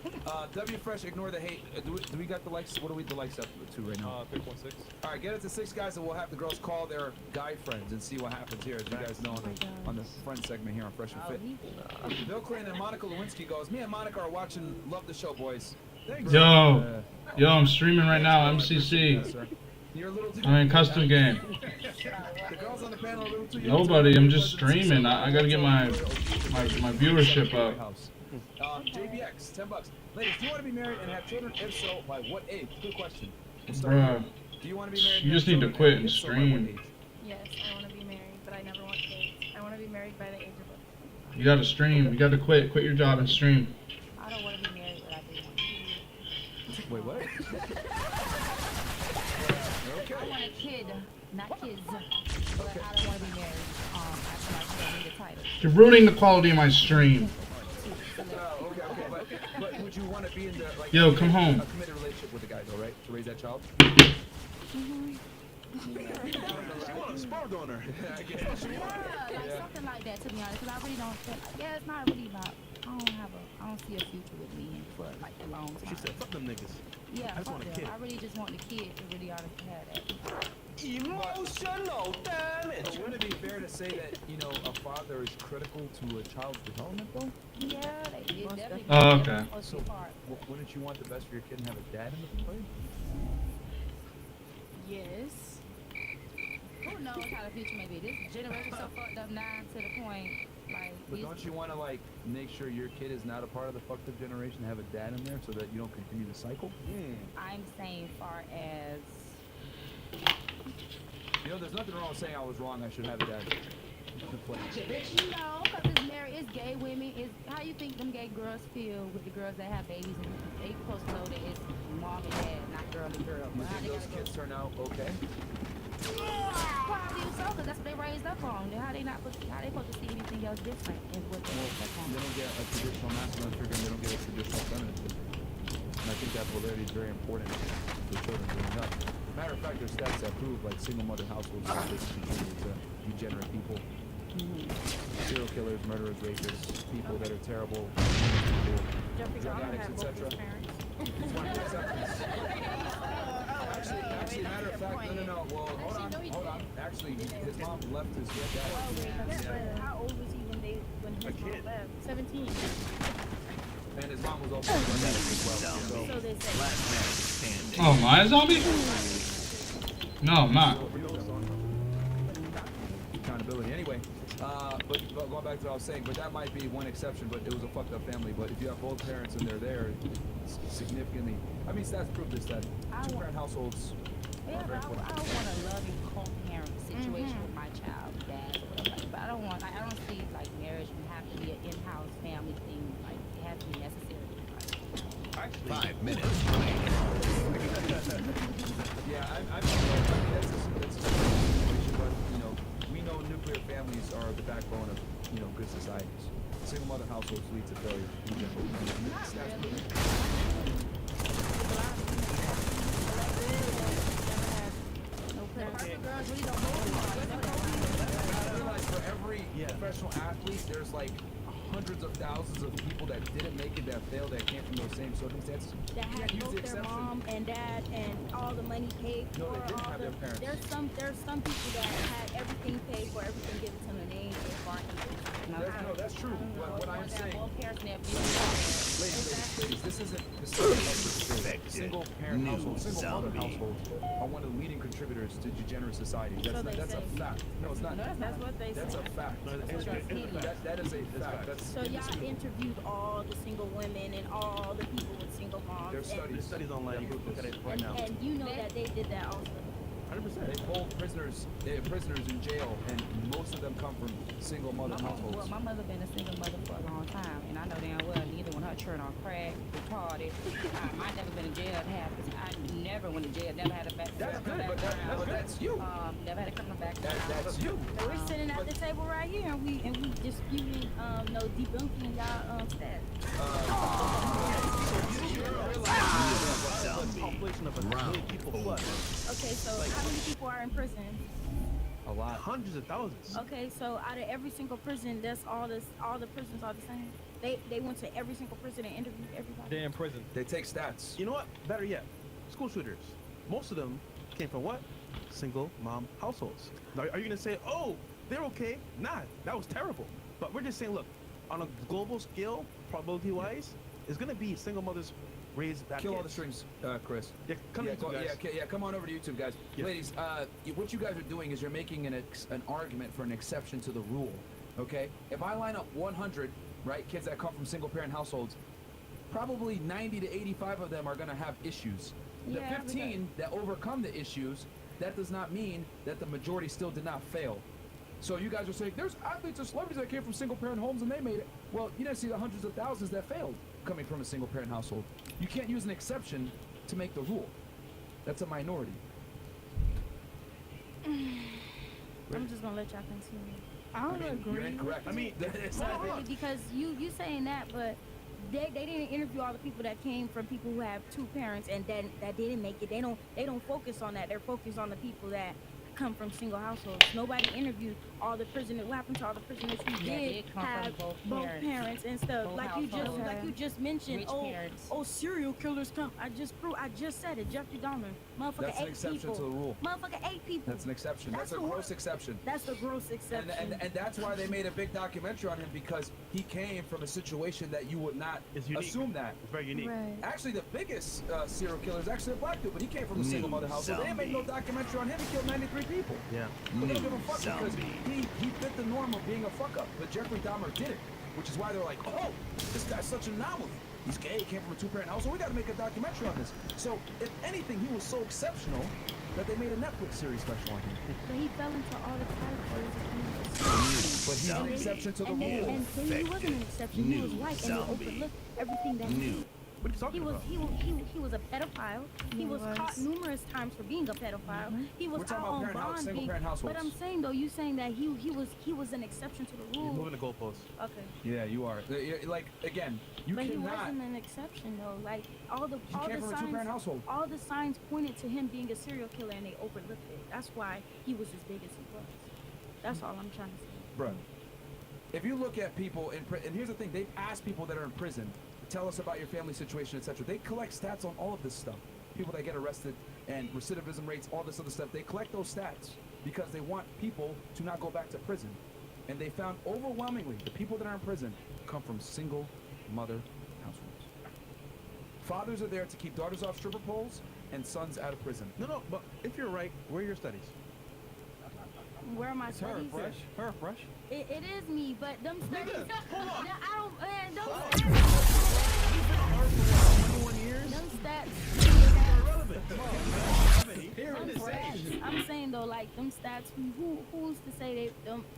W Fresh, ignore the hate. Do we got the likes? What are we the likes up to right now? 3.6. Alright, get it to 6 guys, and we'll have the girls call their guy friends and see what happens here. As you guys know on the friend segment here on Fresh and Fit. Bill Clinton and Monica Lewinsky goes, me and Monica are watching Love the Show, boys. Thanks. Yo, I'm streaming right now, MCC. You're a little too I'm in custom game. The girls on the panel are a little too young. Nobody, I'm just streaming. I gotta get my viewership up. JBX, $10. Ladies, do you want to be married and have children? If so, by what age? Good question. We'll start here. Bruh. Do you want to be married? You just need to quit and stream. Yes, I want to be married, but I never want kids. I want to be married by the age of like. You gotta stream. You gotta quit. Quit your job and stream. I don't want to be married, but I do want kids. Wait, what? Okay. I want a kid, not kids. But I don't want to be married. After my son need a title. You're ruining the quality of my stream. Oh, okay. But would you want to be in the like? Yo, come home. A committed relationship with the guy, though, right? To raise that child. She want a sperm donor. I guess. Yeah, like something like that, to be honest. Because I really don't think, yeah, it's not really about, I don't see a future with me for like a long time. She said, fuck them niggas. Yeah, I just fuck want a them. kid. I really just want the kid to really honestly have that. Emotional damage. But wouldn't it be fair to say that, you know, a father is critical to a child's development, though? Yeah, they definitely. Oh, okay. So, wouldn't you want the best for your kid and have a dad in the play? Yes. Who knows how the future may be? This generation so fucked up now to the point, like. But don't you want to, like, make sure your kid is not a part of the fucked up generation, have a dad in there so that you don't continue the cycle? I'm saying far as. You know, there's nothing wrong with saying I was wrong, I should have a dad. No, because it's married, it's gay women. It's how you think them gay girls feel with the girls that have babies, and they supposed to know that it's mom and dad, not girl and girl. You How think they those gotta kids turn out okay? Probably so, because that's what they raised up on. How they supposed to see anything else different in what they raised up on? They don't get a traditional masculine figure and they don't get a traditional feminine figure. And I think that polarity is very important for children growing up. Matter of fact, there's stats that prove like single mother households are contributing to degenerate people. Serial killers, murderers, rapists, people that are terrible, people, drug addicts, etc. It's one of the exceptions. Actually, matter of fact, no. Well, hold on. Actually, his mom left his dad. How old was he when his mom left? 17. And his mom was also an addict as well. So they say. Oh, am I a zombie? No, I'm not. Accountability. Anyway, but going back to what I was saying, but that might be one exception, but it was a fucked up family. But if you have both parents and they're there, it's significantly, I mean, stats prove this, that two-parent households are very important. I want a loving co-parent situation with my child, dad, or whatever. But I don't see like marriage have to be an in-house family thing. Like it has to be necessary. Actually, 5 minutes. Yeah, I mean, that's a situation, but, you know, we know nuclear families are the backbone of, you know, good societies. Single mother households lead to failure in general. Not really. Girls really don't I realize for every professional athlete, there's like hundreds of thousands of people that didn't make it, that failed, that came from those same circumstances. That had both their mom and dad and all the money paid for. No, they didn't have their parents. There's some people that had everything paid for, everything given to them, and they ain't far. No, that's true. But what I'm saying, both parents and ladies, this isn't single parent households, single mother households are one of the leading contributors to degenerate society. That's a fact. No, it's not. That's what they say. That's a fact. That is a fact. So y'all interviewed all the single women and all the people with single moms. There's studies online. You can look at it right now. And you know that they did that also. 100%. They hold prisoners in jail, and most of them come from single mother households. Well, my mother been a single mother for a long time, and I know damn well neither when her children on crack, retarded. I never been in jail half because I never went to jail. Never had a back. That's good, but that's you. Never had a criminal background. That's you. So we're sitting at the table right here, and we disputing, debunking y'all stats. Population of a million people plus. Okay, so how many people are in prison? A lot. Hundreds of thousands. Okay, so out of every single prison, that's all the prisons are the same. They went to every single prison and interviewed everybody. They're in prison. They take stats. You know what? Better yet, school shooters. Most of them came from what? Single mom households. Now, are you gonna say, oh, they're okay? Nah, that was terrible. But we're just saying, look, on a global scale, probability-wise, it's gonna be single mothers raise that. Kill all the streams, Chris. Yeah, come come on over to YouTube, guys. Yeah. Ladies, what you guys are doing is you're making an argument for an exception to the rule. Okay? If I line up 100, right, kids that come from single-parent households, probably 90 to 85 of them are gonna have issues. The Yeah, but 15 that overcome the issues, that does not mean that the majority still did not fail. So you guys are saying there's athletes or celebrities that came from single parent homes and they made it. Well, you didn't see the hundreds of thousands that failed coming from a single parent household. You can't use an exception to make the rule. That's a minority. I'm just gonna let y'all continue. I don't agree. You're incorrect. I mean, it's Not not really, because you saying that, but they didn't interview all the people that came from people who have two parents and that didn't make it. They don't focus on that. They're focused on the people that come from single households. Nobody interviewed all the prisoners. What happened to all the prisoners who did come from have both parents and stuff? Both Like you just mentioned. Rich parents. Serial killers come. I just said it. Jeffrey Dahmer, motherfucker, That's an 8 exception people. to the rule. Motherfucker, 8 people. That's an exception. That's a the gross worst. exception. That's the gross exception. And that's why they made a big documentary on him, because he came from a situation that you would not assume that. It's very unique. Right. Actually, the biggest serial killer is actually a black dude, but he came from a single mother household. They didn't make no documentary on him. He killed 93 people. Yeah. But they don't give a fuck because he fit the norm of being a fuck up. But Jeffrey Dahmer did it, which is why they're like, oh, this guy's such an anomaly. He's gay, he came from a two-parent household. We got to make a documentary on this. So, if anything, he was so exceptional that they made a Netflix series special on him. But he fell into all the categories. But he's an exception to the rule. And he wasn't an exception. He was white, and they overlooked everything that he did. What are you talking about? He was a pedophile. He was caught numerous times for being a pedophile. He was We're talking out about on bond. single parent households. But I'm saying though, you saying that he was an exception to the You're rule. moving the goalposts. Okay. Yeah, you are. Like, again, you But he cannot. wasn't an exception though. Like all the came from a two-parent household. all the signs pointed to him being a serial killer, and they overlooked it. That's why he was as big as he was. That's all I'm trying to say. Bro, if you look at people in prison, and here's the thing, they've asked people that are in prison, tell us about your family situation, etc. They collect stats on all of this stuff. People that get arrested and recidivism rates, all this other stuff. They collect those stats because they want people to not go back to prison. And they found overwhelmingly the people that are in prison come from single mother households. Fathers are there to keep daughters off stripper poles and sons out of prison. No, but if you're right, where are your studies? Where are my It's her, studies? fresh. Her, fresh. It is me, but them studies. hold on. I don't. Them stats. I'm saying though, like them stats. Who's to say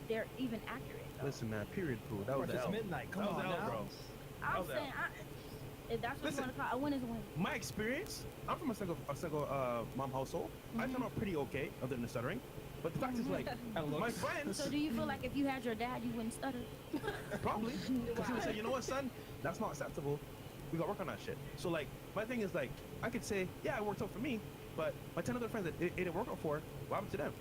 they're even accurate? Though? Listen, man. Period. Poo. That was It's the L. midnight. Come That was on the L, now. bro. I'm was saying, if that's what you want to call, a win is a win. My experience, I'm from a single mom household. I turned out pretty okay, other than the stuttering. But the fact is, like, my friends. So do you feel like if you had your dad, you wouldn't stutter? Probably. Because he would say, you know what, son? That's not acceptable. We gotta work on that shit. So, like, my thing is, like, I could say, yeah, it worked out for me, but my 10 other friends that it didn't work out for, what happened to them?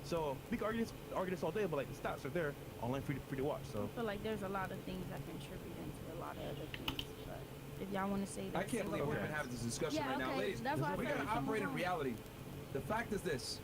So, we can argue this all day, but, like, the stats are there, online free to watch, so. I feel like there's a lot of things that contribute into a lot of other things. But if y'all want to say that. I can't believe we're even having this discussion Yeah, right now. okay, Ladies, that's why I we said gotta we should operate move in on. reality. The fact is this.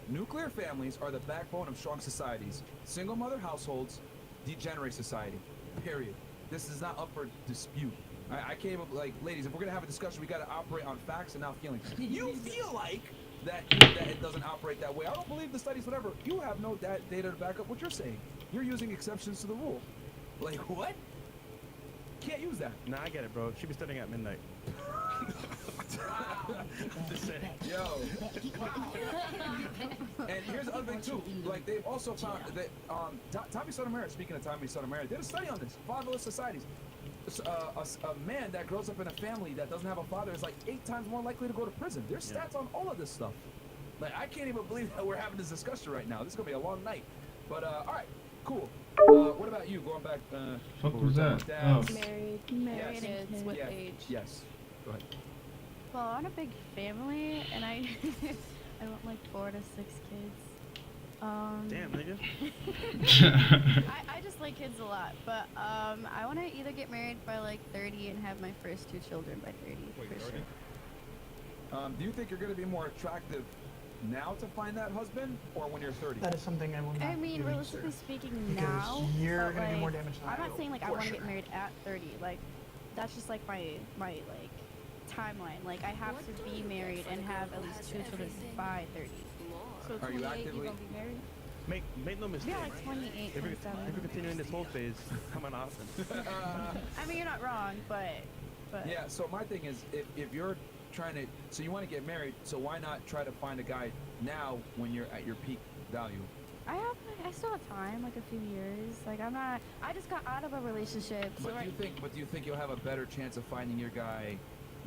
Nuclear families are the backbone of strong societies. Single mother households degenerate society. Period. This is not up for dispute. I came up like, ladies, if we're gonna have a discussion, we gotta operate on facts and not feelings. You feel like that it doesn't operate that way. I don't believe the studies, whatever. You have no data to back up what you're saying. You're using exceptions to the rule. Like what? Can't use that. Nah, I get it, bro. She be studying at midnight. Just saying. Yo. And here's the other thing too. Like they've also found that Tommy Sotomayor, speaking of Tommy Sotomayor, did a study on this. Fatherless societies. A man that grows up in a family that doesn't have a father is like 8 times more likely to go to prison. There's stats on all of this stuff. Like I can't even believe that we're having this discussion right now. This is gonna be a long night. But all right, cool. What about you? Going back. Fuck was that? Dads. Married Yes. and with Yes. age. Yes. Go ahead. Well, I want a big family, and I want like 4 to 6 kids. Damn, nigga. I just like kids a lot, but I want to either get married by like 30 and have my first 2 children by 30. Wait, for sure. Do you think you're going to be more attractive now to find that husband, or when you're 30? That is something I will not I mean, do, realistically sir. speaking, Because now you're but, gonna do like, more damage than I I'm not will, saying like I for want to sure. get married at 30. Like that's just like my like timeline. Like I have to be married and have at least 2 children by 30. So Are you 28, actively- you gonna be married? Make no mistake. Yeah, like 28, If you're 27. continuing this whole phase, come on, Austin. I mean, you're not wrong, but Yeah, so my thing is, if you're trying to, so you want to get married, so why not try to find a guy now when you're at your peak value? I still have time, like a few years. Like I just got out of a relationship. So But do you think you'll have a better chance of finding your guy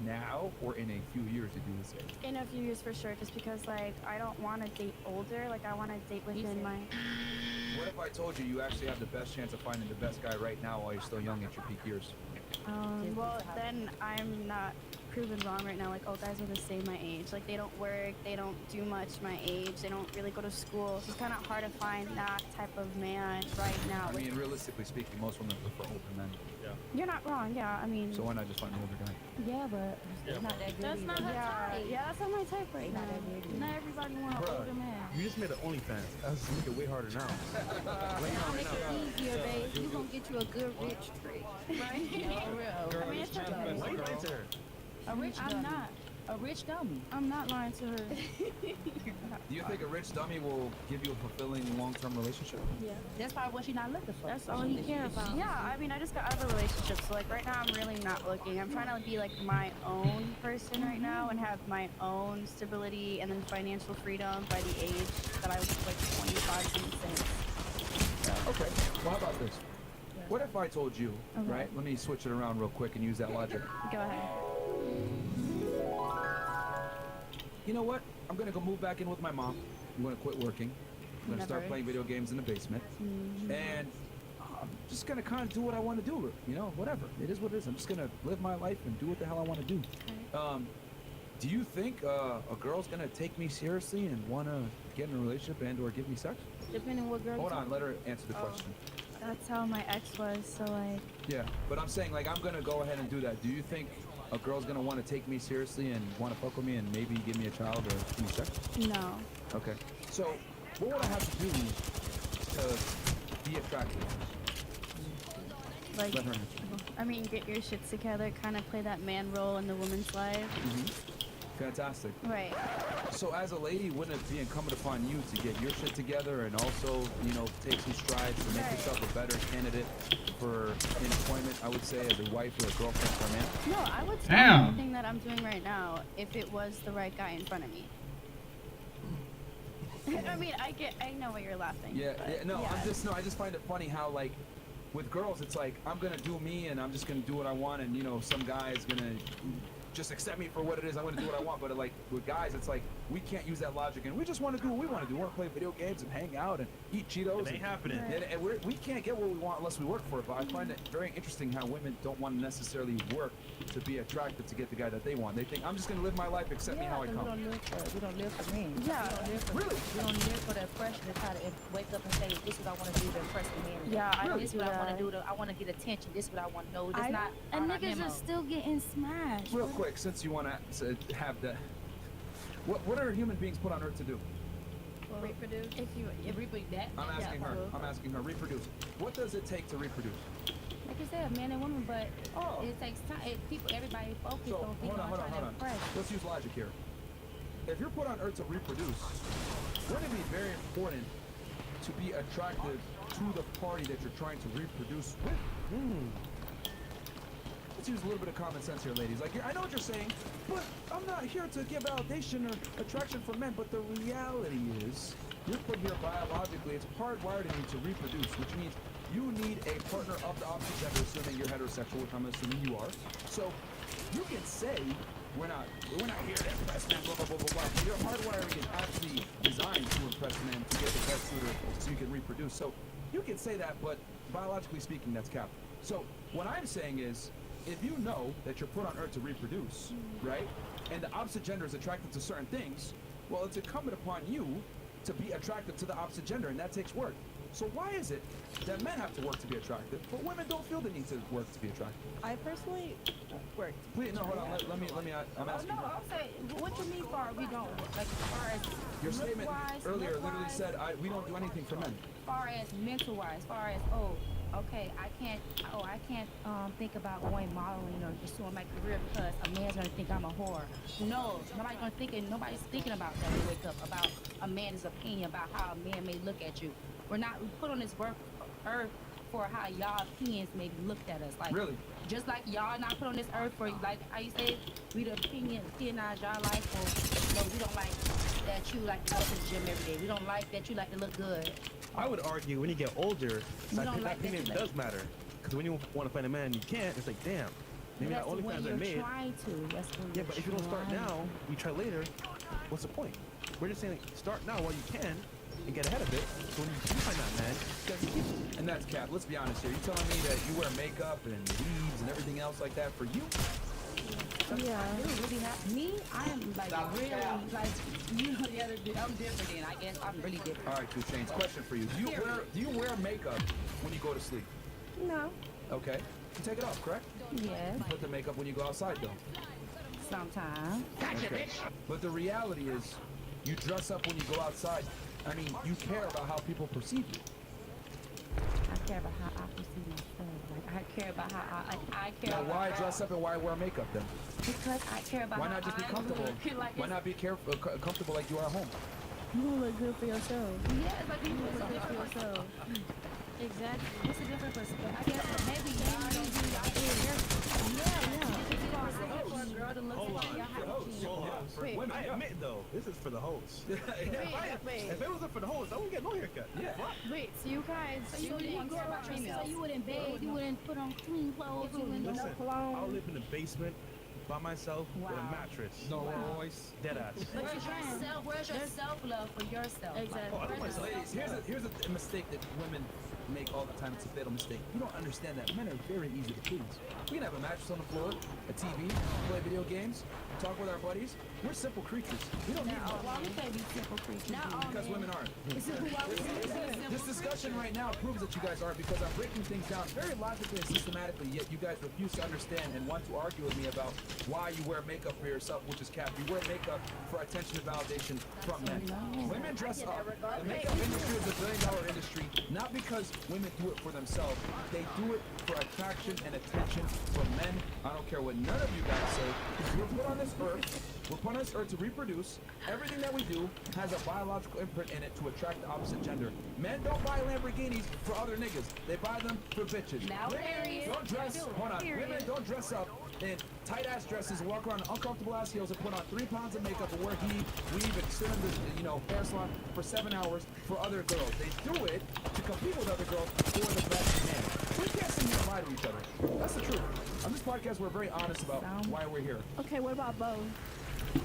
now or in a few years to do the same? in a few years for sure, just because like I don't want to date older. Like I want to date within my. What if I told you you actually have the best chance of finding the best guy right now while you're still young at your peak years? Well, then I'm not proven wrong right now. Like, all guys are the same my age. Like, they don't work, they don't do much my age, they don't really go to school. So it's kind of hard to find that type of man right now. I mean, realistically speaking, most women prefer older men. Yeah. You're not wrong, yeah. I mean. So why not just find an older guy? Yeah, but it's not that good. That's not her type. Yeah, that's not my type right now. Not everybody wants an Bruh, older man. You just made an OnlyFans. That's make it way harder now. I'll make it easier, babe. You gonna get you a good rich trick. Right? For real. I mean, it's okay. Why you lying to her? A rich I'm dummy. not. A rich dummy. I'm not lying to her. Do you think a rich dummy will give you a fulfilling long-term relationship? Yeah. That's probably what she's not looking for. That's all you care about. Yeah, I mean, I just got out of a relationship, so like right now I'm really not looking. I'm trying to be like my own person right now and have my own stability and then financial freedom by the age that I was like 25, 26. Okay, well how about this? What if I told you, Okay. right? Let me switch it around real quick and use that logic. Go ahead. You know what? I'm gonna go move back in with my mom. I'm gonna quit working. I'm gonna start Never. playing video games in the basement. And I'm just gonna kind of do what I want to do. You know, whatever. It is what it is. I'm just gonna live my life and do what the hell I want to do. Do you think a girl's gonna take me seriously and wanna get in a relationship and or give me sex? Depending what girl. Hold you on, talk- let her answer the question. That's how my ex was. So like. Yeah, but I'm saying like I'm gonna go ahead and do that. Do you think a girl's gonna want to take me seriously and want to fuck with me and maybe give me a child or give me sex? No. Okay. So what would I have to do to be attractive? Like. Let her answer. I mean, get your shit together. Kind of play that man role in the woman's life. Fantastic. Right. So as a lady, wouldn't it be incumbent upon you to get your shit together and also, you know, take some strides to make yourself a better candidate for employment, I would say, as a wife or a girlfriend for a man? No, I would stop Damn. everything that I'm doing right now if it was the right guy in front of me. I mean, I know what you're laughing. Yeah, but yeah, no, yeah. I just find it funny how like with girls it's like I'm gonna do me and I'm just gonna do what I want and you know some guy's gonna just accept me for what it is. I'm gonna do what I want, but like with guys it's like we can't use that logic and we just want to do what we want to do. We want to play video games and hang out and eat Cheetos. It ain't happening. And we can't get what we want unless we work for it. But I find it very interesting how women don't want to necessarily work to be attractive to get the guy that they want. They think I'm just gonna live my life, accept me how I We come. don't live for men. Yeah. We don't live for Really? We don't live for the pressure to try to wake up and say, this is what I want to do to impress the man. Yeah, I don't This is do what I want that. to do. I want to get attention. This is what I want to know. This not And our niggas memo. are still getting smashed. Real quick, since you want to have that, what are human beings put on Earth to do? Reproduce. If you reproduce that. I'm asking her. I'm asking her. Reproduce. What does it take to reproduce? Like you said, man and woman, but it takes time. Everybody focus So on people hold trying to on. impress. Let's use logic here. If you're put on Earth to reproduce, wouldn't it be very important to be attractive to the party that you're trying to reproduce with? Let's use a little bit of common sense here, ladies. Like, I know what you're saying, but I'm not here to give validation or attraction for men. But the reality is, you're put here biologically. It's hardwired in you to reproduce, which means you need a partner of the opposite gender, assuming you're heterosexual, which I'm assuming you are. So you can say we're not here to impress men, blah blah blah blah blah. But your hardwiring is actually designed to impress men to get the best suitor, so you can reproduce. So you can say that, but biologically speaking, that's cap. So what I'm saying is, if you know that you're put on Earth to reproduce, right, and the opposite gender is attracted to certain things, well, it's incumbent upon you to be attractive to the opposite gender, and that takes work. So why is it that men have to work to be attractive, but women don't feel the need to work to be attractive? I personally work. Please, no, hold on. Let me. I'm asking. No, I'm saying, what you mean far we don't? Like, as far as Your statement look-wise, earlier literally look-wise, said we don't do anything for men. As far as mental wise, as far as okay, I can't think about going modeling or pursuing my career because a man's gonna think I'm a whore. No, nobody's thinking about that when you wake up, about a man's opinion, about how a man may look at you. We're not put on this earth for how y'all opinions maybe looked at us. Like, Really? just like y'all not put on this earth for, like, how you say, we the opinionize y'all life for, no, we don't like that you like to go to the gym every day. We don't like that you like to look good. I would argue when you get older, don't that like that opinion you like- does matter. Because when you want to find a man and you can't, it's like, damn. Maybe That's not only when fans you're are made. trying to. That's when Yeah, you're but if you don't start trying. now, you try later, what's the point? We're just saying, like, start now while you can and get ahead of it. So when you do find that man, And that's cap. Let's be honest here. You telling me that you wear makeup and weaves and everything else like that for you? Yeah. I do really have me. I am like really like you know the other dude. I'm different. Then I guess I'm really different. All right, 2 Chainz. Question for you: Do you wear makeup when you go to sleep? No. Okay. You take it off, correct? Yes. You put the makeup when you go outside, though. Sometimes. Okay. But the reality is, you dress up when you go outside. I mean, you care about how people perceive you. I care about how I perceive myself. Like I care about how I care. Now, about why how, dress up and why wear makeup then? Because I care about. Why how not just be I comfortable? look. Like Why not be comfortable like you are at home? You look good for yourself. Yeah, it's like you look good for yourself. Exactly. It's a different perspective. I guess maybe y'all don't do y'all for a girl to look hold at on. your Hold on. Wait, I admit though, this is for the host. wait. If it wasn't for the host, I wouldn't get no haircut. Yeah. Wait, so you guys, So you wouldn't bathe, you wouldn't put on clean clothes, you wouldn't Listen, no cologne. I'll live in the basement by myself with a Wow. mattress. Noise. Dead ass. Where's your self-love for yourself? Exactly. Like, Ladies, here's a mistake that women make all the time. It's a fatal mistake. You don't understand that men are very easy to please. We can have a mattress on the floor, a TV, play video games, talk with our buddies. We're simple creatures. We don't need much. Why we can't be simple creatures? Because women aren't. This discussion right now proves that you guys aren't, because I'm breaking things down very logically and systematically, yet you guys refuse to understand and want to argue with me about why you wear makeup for yourself, which is cap. You wear makeup for attention and validation from men. Women dress up. The makeup industry is a billion-dollar industry, not because women do it for themselves. They do it for attraction and attention from men. I don't care what none of you guys say. We're put on this earth. We're put on this earth to reproduce. Everything that we do has a biological imprint in it to attract the opposite gender. Men don't buy Lamborghinis for other niggas. They buy them for bitches. Now, Women don't dress. Hold on. Women don't dress up in tight-ass dresses and walk around in uncomfortable-ass heels and put on 3 pounds of makeup and wear heat, weave, and sit in the hair salon for 7 hours for other girls. They do it to compete with other girls for the best man. We can't sit here and lie to each other. That's the truth. On this podcast, we're very honest about why we're here. Okay, what about both?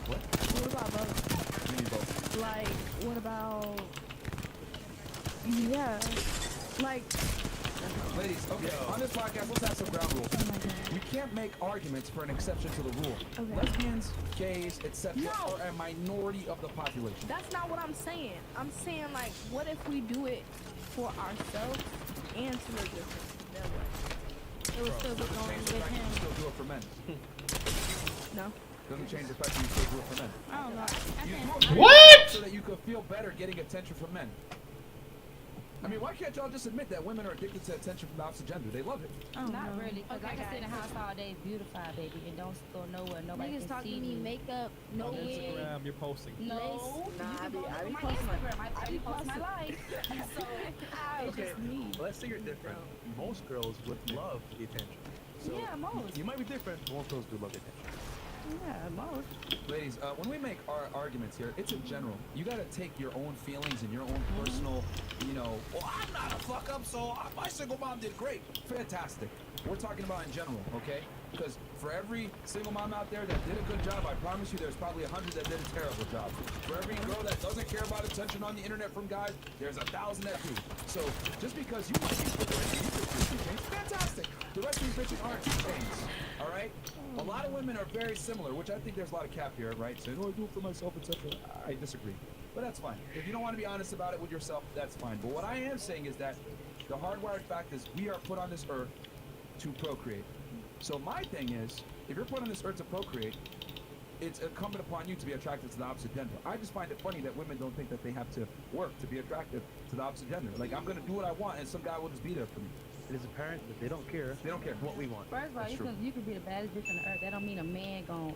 What? What about both? You mean both? Like, what about... Yeah. Like... Ladies, okay, on this podcast, let's have some ground rules. You can't make arguments for an exception to the rule. Okay. Lesbians, gays, etc. No. are a minority of the population. That's not what I'm saying. I'm saying, like, what if we do it for ourselves and to look different? That way. It would still be going Change the with fact that you him. still do it for men. No. Doesn't change the fact that you still do it for men. I don't know. You do it What? so that you could feel better getting attention from men. I mean, why can't y'all just admit that women are addicted to attention from the opposite gender? They love it. Not really, because Okay, I can sit in the guys. house all day, beautified, baby, and don't go nowhere. Nobody Niggas can talking see to me, me. makeup, no On wig. Instagram, you're posting. No, Nah, I be my posting my- Instagram. I be posting my life. So, it's Okay, just me. let's say you're different. Most girls would love the attention. So Yeah, most. You might be different, but most girls do love the attention. Yeah, most. Ladies, when we make our arguments here, it's in general. You gotta take your own feelings and your own personal, well, I'm not a fuck up, so my single mom did great. Fantastic. We're talking about in general, okay? Because for every single mom out there that did a good job, I promise you there's probably 100 that did a terrible job. For every girl that doesn't care about attention on the internet from guys, there's 1,000 that do. So just because you might be different, you could do 2 Chainz, fantastic. The rest of these bitches aren't 2 Chainz, all right? A lot of women are very similar, which I think there's a lot of cap here, right? Saying, oh, I do it for myself, etc. I disagree. But that's fine. If you don't want to be honest about it with yourself, that's fine. But what I am saying is that the hardwired fact is we are put on this earth to procreate. So my thing is, if you're put on this earth to procreate, it's incumbent upon you to be attracted to the opposite gender. I just find it funny that women don't think that they have to work to be attractive to the opposite gender. Like, I'm going to do what I want, and some guy will just be there for me. It is apparent that they don't care. They don't care what we want. First of all, you could be the baddest bitch on the earth. That don't mean a man gon'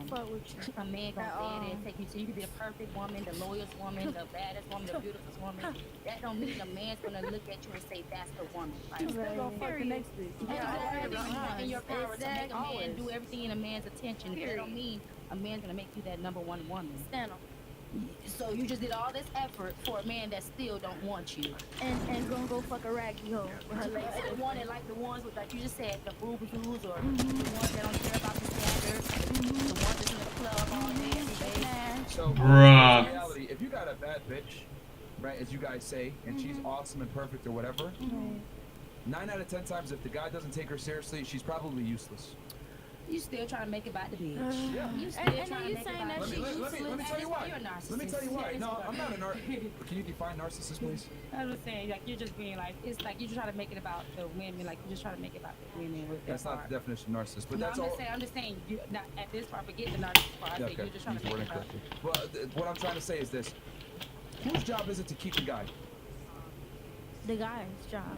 Fuck with you. a man gon' stand there and take you to. You could be the perfect woman, the loyalest woman, the baddest woman, the beautiful woman. That don't mean a man's gonna look at you and say that's the woman. Like, Right. go fuck the next bitch. Yeah, In your power to make a man Always. do everything in a man's attention. That don't mean a man's gonna make you that number one woman. Stand on. So you just did all this effort for a man that still don't want you. And gonna go fuck a raggy hoe with her legs. The one that like the ones with, like you just said, the boo-boos or the ones that don't care about the standards, the ones that's in the club all day, every day. So, Bruh. in reality, if you got a bad bitch, right, as you guys say, and she's awesome and perfect or whatever, 9 out of 10 times, if the guy doesn't take her seriously, she's probably useless. You still trying to make it back to bitch. Yeah. You still And trying to you make it saying back that to she Let me tell you why. You're a narcissist. Let me tell you why. No, I'm not a narcissist. Can you define narcissist, please? I was saying, like, you're just being like, it's like you're just trying to make it about the women, like you're just trying to make it about the women with their That's not part. the definition of narcissist, but No, that's I'm all. just saying, you not at this part, forget the narcissist part. I Yeah, say okay. you're just trying to Use make the it word about. incorrectly. Well, what I'm trying to say is this: whose job is it to keep the guy? The guy's job.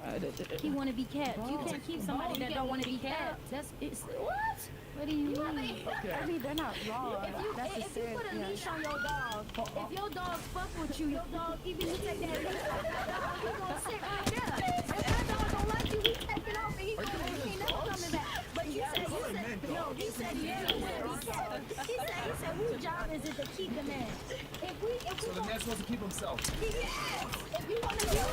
He want to be kept. You can't keep somebody that don't want to be kept. It's what? What do you mean? I mean, they're not laws. That's If you put a leash on your dog, if your dog fuck with you, your dog, even you take that leash off, he gonna sit right there. If that dog don't like you, he take it off and he never coming back. But you said, he said you want to be kept. He said, whose job is it to keep the man? So the man's supposed to keep himself. Yes. If you want to be here,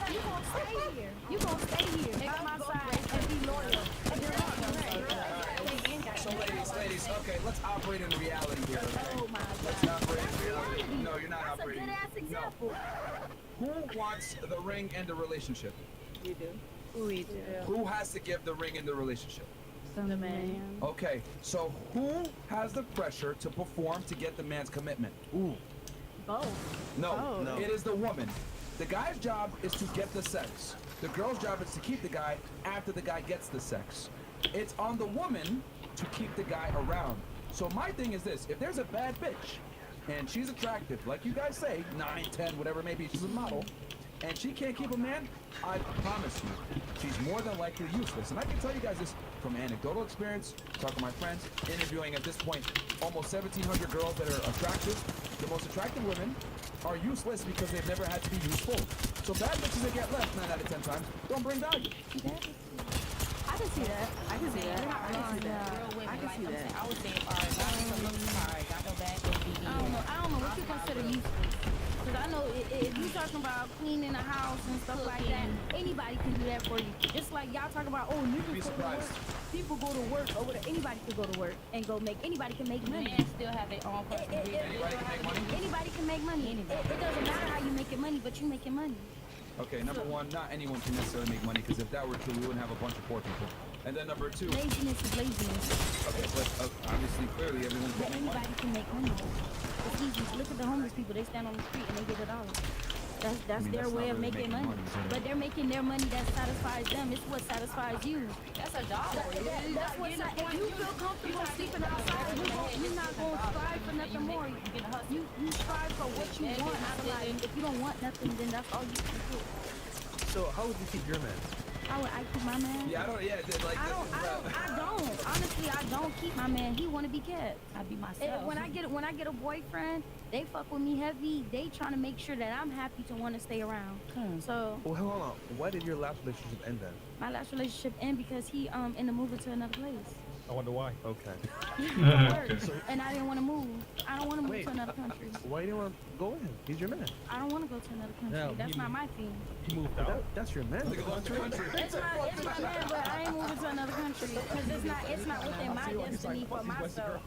you gonna stay here. You gonna stay here. By my side and be loyal. And you're So ladies, okay, let's operate in reality here. Okay? Oh my God. Let's operate in reality. No, you're not That's operating. a good ass example. Who wants the ring in the relationship? You do. We do. Who has to give the ring in the relationship? The man. Okay, so who has the pressure to perform to get the man's commitment? Ooh. Both. No, No. it is the woman. The guy's job is to get the sex. The girl's job is to keep the guy after the guy gets the sex. It's on the woman to keep the guy around. So my thing is this: if there's a bad bitch and she's attractive, like you guys say, 9, 10, whatever it may be, she's a model, and she can't keep a man, I promise you, she's more than likely useless. And I can tell you guys this from anecdotal experience, talking to my friends, interviewing at this point almost 1,700 girls that are attractive. The most attractive women are useless because they've never had to be useful. So bad bitches that get left 9 out of 10 times don't bring value. I can see that. I can see that. I can see that. Real women, I can like see I'm that. saying, I would say, all right, not even look hard, got no bad bitch. I don't know what you consider useless. Because I know if you talking about cleaning a house and stuff like that, anybody can do that for you. Just like y'all talk about, oh, niggas go to work. People go to work or whatever. Anybody can go to work and go make. Anybody can make money. Men still have their own personal reason. Anybody can make money? Anybody can make money. It doesn't matter how you making money, but you making money. Okay, number one, not anyone can necessarily make money, because if that were true, we wouldn't have a bunch of poor people. And then number two, Laziness is laziness. okay, but obviously, clearly, everyone's But making money. anybody can make money. It's easy. Look at the homeless people. They stand on the street and they get $1. That's mean, their that's way not of really making making money. money, is it? But they're making their money that satisfies them. It's what satisfies you. That's a job for you. That's what if you feel comfortable sleeping outside, you're not going to strive for nothing more. You strive for what you want out of life. If you don't want nothing, then that's all you can do. So how would you keep your man? How would I keep my man? Yeah, I don't. Honestly, I don't keep my man. He want to be kept. I be myself. When I get a boyfriend, they fuck with me heavy. They trying to make sure that I'm happy to want to stay around. So Well, hold on. Why did your last relationship end then? my last relationship ended because he ended up moving to another place. I wonder why. Okay. And I didn't want to move. I don't want to move to another country. Why you didn't want to go with him? He's your man. I don't want to go to another country. No, That's not my thing. He moved out. That's your man. It's my man, but I ain't moving to another country because it's not within my destiny for myself.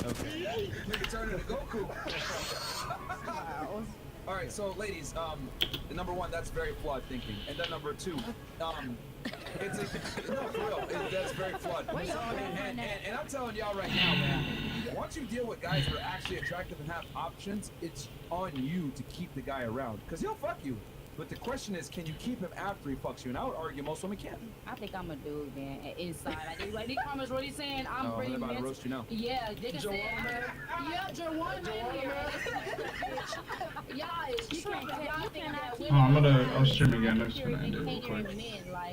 Okay. Nigga turned into Goku. All right, so ladies, number one, that's very flawed thinking, and then number two, no, for real, that's very flawed. And I'm telling y'all right now, man, once you deal with guys that are actually attractive and have options, it's on you to keep the guy around, because he'll fuck you. But the question is, can you keep him after he fucks you? And I would argue most women can't. I think I'm a dude, man. Inside, like these comments really saying I'm pretty. I'm about to roast you now. Yeah, they can say, yeah, Jawan here. Y'all is tripping. Y'all think that women. I'll stream again next tonight. Real quick. Men, like